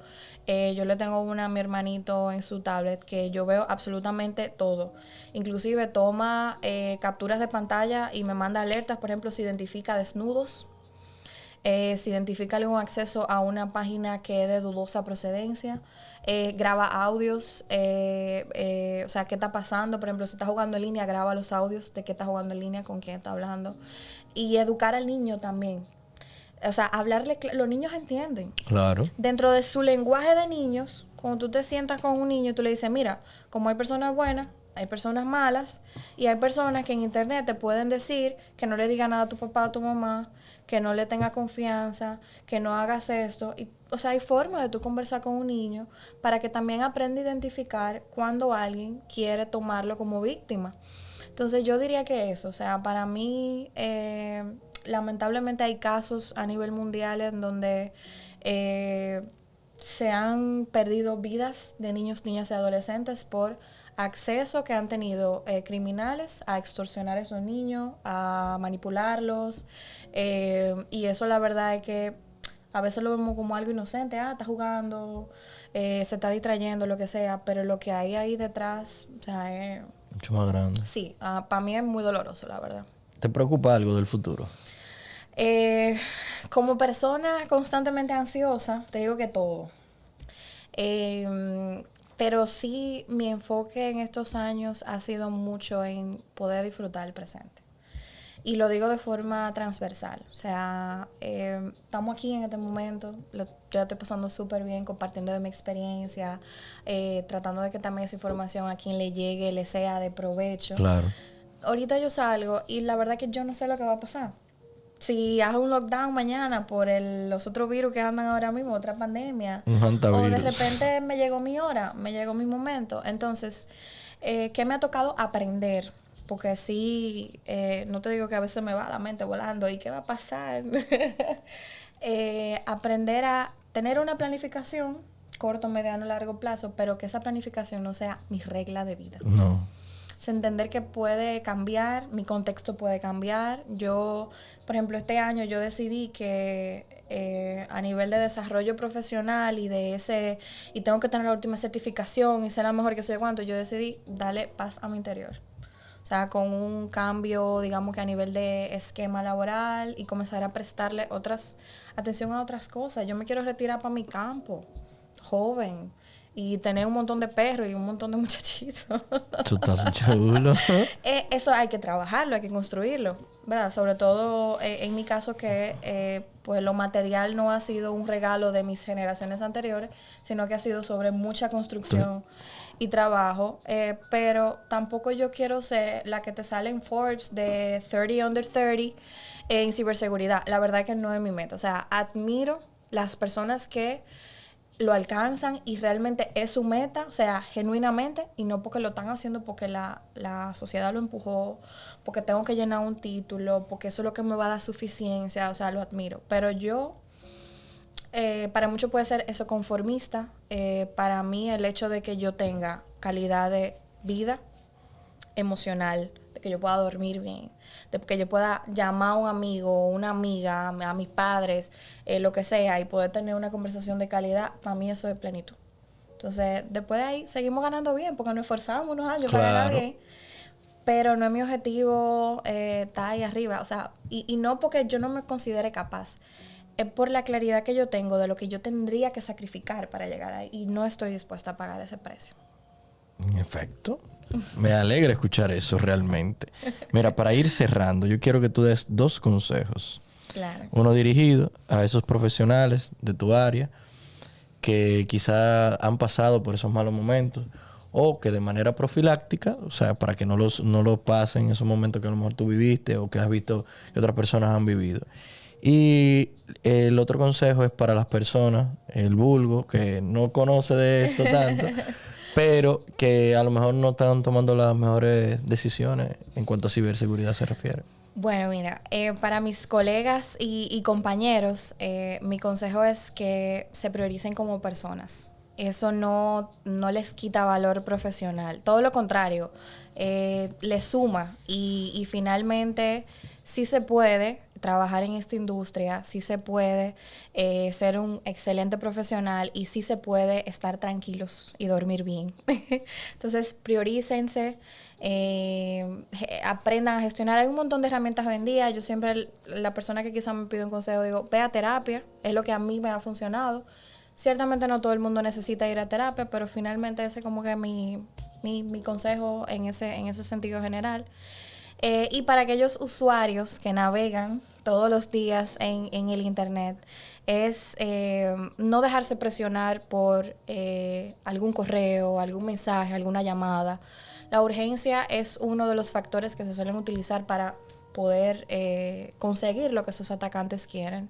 Yo le tengo una a mi hermanito en su tablet que yo veo absolutamente todo. Inclusive toma capturas de pantalla y me manda alertas, por ejemplo, si identifica desnudos, si identifica algún acceso a una página que es de dudosa procedencia, graba audios, o sea, qué está pasando. Por ejemplo, si está jugando en línea, graba los audios de qué está jugando en línea, con quién está hablando. Y educar al niño también. O sea, hablarle, los niños entienden. Claro. Dentro de su lenguaje de niños, cuando tú te sientas con un niño, tú le dices, mira, como hay personas buenas, hay personas malas, y hay personas que en internet te pueden decir que no le diga nada a tu papá o a tu mamá, que no le tenga confianza, que no hagas esto. Y, o sea, hay formas de tú conversar con un niño para que también aprenda a identificar cuando alguien quiere tomarlo como víctima. Entonces yo diría que eso, o sea, para mí lamentablemente hay casos a nivel mundial en donde se han perdido vidas de niños, niñas y adolescentes por acceso que han tenido criminales a extorsionar a esos niños, a manipularlos, y eso la verdad es que a veces lo vemos como algo inocente, está jugando, se está distrayendo, lo que sea, pero lo que hay ahí detrás, o sea, es mucho más grande. Sí, para mí es muy doloroso, la verdad. ¿Te preocupa algo del futuro? Como persona constantemente ansiosa, te digo que todo. Pero sí, mi enfoque en estos años ha sido mucho en poder disfrutar el presente. Y lo digo de forma transversal. O sea, estamos aquí en este momento, yo la estoy pasando súper bien, compartiendo de mi experiencia, tratando de que también esa información a quien le llegue, le sea de provecho. Claro. Ahorita yo salgo y la verdad que yo no sé lo que va a pasar. Si hago un lockdown mañana por los otros virus que andan ahora mismo, otra pandemia, o de repente me llegó mi hora, me llegó mi momento. Entonces, ¿qué me ha tocado aprender? Porque sí, no te digo que a veces me va la mente volando y qué va a pasar. Aprender a tener una planificación, corto, mediano, largo plazo, pero que esa planificación no sea mi regla de vida. No. O sea, entender que puede cambiar, mi contexto puede cambiar. Yo, por ejemplo, este año yo decidí que a nivel de desarrollo profesional y tengo que tener la última certificación y ser la mejor que sé cuánto, yo decidí darle paz a mi interior. O sea, con un cambio, digamos que a nivel de esquema laboral y comenzar a prestarle atención a otras cosas. Yo me quiero retirar para mi campo, joven, y tener un montón de perros y un montón de muchachitos. Tú estás chulo. Eso hay que trabajarlo, hay que construirlo, ¿verdad? Sobre todo en mi caso que pues lo material no ha sido un regalo de mis generaciones anteriores, sino que ha sido sobre mucha construcción y trabajo. Pero tampoco yo quiero ser la que te sale en Forbes de 30 under 30 en ciberseguridad. La verdad que no es mi meta. O sea, admiro las personas que lo alcanzan y realmente es su meta, o sea, genuinamente, y no porque lo están haciendo porque la sociedad lo empujó, porque tengo que llenar un título, porque eso es lo que me va a dar suficiencia, o sea, lo admiro. Pero yo, para muchos puede ser eso conformista, para mí el hecho de que yo tenga calidad de vida emocional, de que yo pueda dormir bien, de que yo pueda llamar a un amigo o una amiga, a mis padres, lo que sea, y poder tener una conversación de calidad, para mí eso es plenitud. Entonces, después de ahí, seguimos ganando bien, porque nos esforzamos unos años para ganar bien, pero no es mi objetivo estar ahí arriba, o sea, y no porque yo no me considere capaz, es por la claridad que yo tengo de lo que yo tendría que sacrificar para llegar ahí, y no estoy dispuesta a pagar ese precio. En efecto. Me alegra escuchar eso realmente. Mira, para ir cerrando, yo quiero que tú des 2 consejos. Claro. Uno dirigido a esos profesionales de tu área que quizá han pasado por esos malos momentos o que de manera profiláctica, o sea, para que no los pasen esos momentos que a lo mejor tú viviste o que has visto que otras personas han vivido. Y el otro consejo es para las personas, el vulgo, que no conoce de esto tanto, pero que a lo mejor no están tomando las mejores decisiones en cuanto a ciberseguridad se refiere. Bueno, mira, para mis colegas y compañeros, mi consejo es que se prioricen como personas. Eso no les quita valor profesional. Todo lo contrario, les suma y finalmente sí se puede trabajar en esta industria, sí se puede ser un excelente profesional y sí se puede estar tranquilos y dormir bien. Entonces, priorícense, aprendan a gestionar. Hay un montón de herramientas hoy en día. Yo siempre, la persona que quizá me pide un consejo, digo, ve a terapia, es lo que a mí me ha funcionado. Ciertamente no todo el mundo necesita ir a terapia, pero finalmente ese es como que mi consejo en ese sentido general. Y para aquellos usuarios que navegan todos los días en el internet, es no dejarse presionar por algún correo, algún mensaje, alguna llamada. La urgencia es uno de los factores que se suelen utilizar para poder conseguir lo que sus atacantes quieren.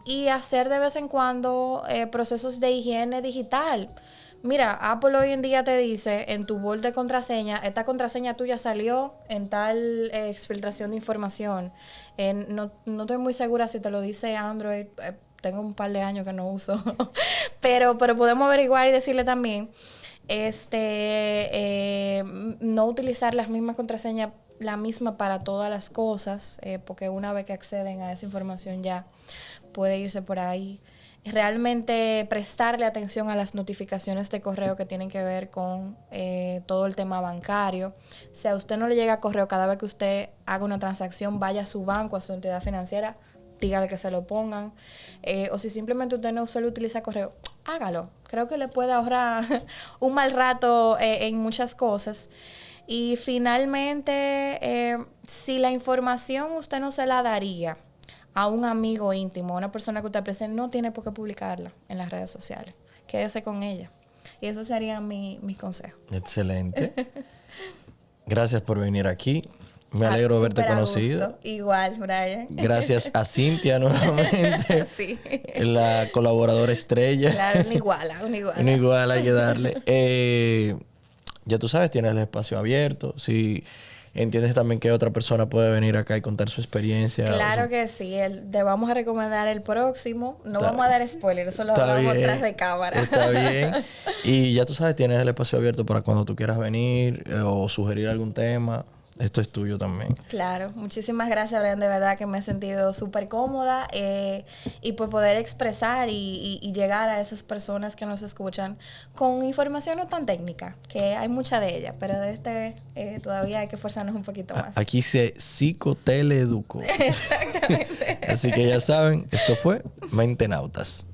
Y hacer de vez en cuando procesos de higiene digital. Mira, Apple hoy en día te dice en tu bol de contraseña, esta contraseña tuya salió en tal exfiltración de información. No estoy muy segura si te lo dice Android, tengo un par de años que no uso, pero podemos averiguar y decirle también, no utilizar las mismas contraseñas, la misma para todas las cosas, porque una vez que acceden a esa información ya puede irse por ahí. Realmente prestarle atención a las notificaciones de correo que tienen que ver con todo el tema bancario. Si a usted no le llega correo cada vez que usted haga una transacción, vaya a su banco, a su entidad financiera, dígale que se lo pongan. O si simplemente usted no suele utilizar correo, hágalo. Creo que le puede ahorrar un mal rato en muchas cosas. Y finalmente, si la información usted no se la daría a un amigo íntimo, a una persona que usted aprecia, no tiene por qué publicarla en las redes sociales. Quédese con ella. Y eso serían mis consejos. Excelente. Gracias por venir aquí. Me alegro de haberte conocido. Igual, Brian. Gracias a Cintia nuevamente. Sí. La colaboradora estrella. Claro, una iguala. Hay que darle. Ya tú sabes, tienes el espacio abierto. Si entiendes también que otra persona puede venir acá y contar su experiencia. Claro que sí. Te vamos a recomendar el próximo. No vamos a dar spoiler, eso lo hablamos tras de cámara. Está bien. Y ya tú sabes, tienes el espacio abierto para cuando tú quieras venir o sugerir algún tema. Esto es tuyo también. Claro. Muchísimas gracias, Brian. De verdad que me he sentido súper cómoda y por poder expresar y llegar a esas personas que nos escuchan con información no tan técnica, que hay mucha de ella, pero de todavía hay que esforzarnos un poquito más. Aquí se psicoteleeducó. Exactamente. Así que ya saben, esto fue Mentenautas.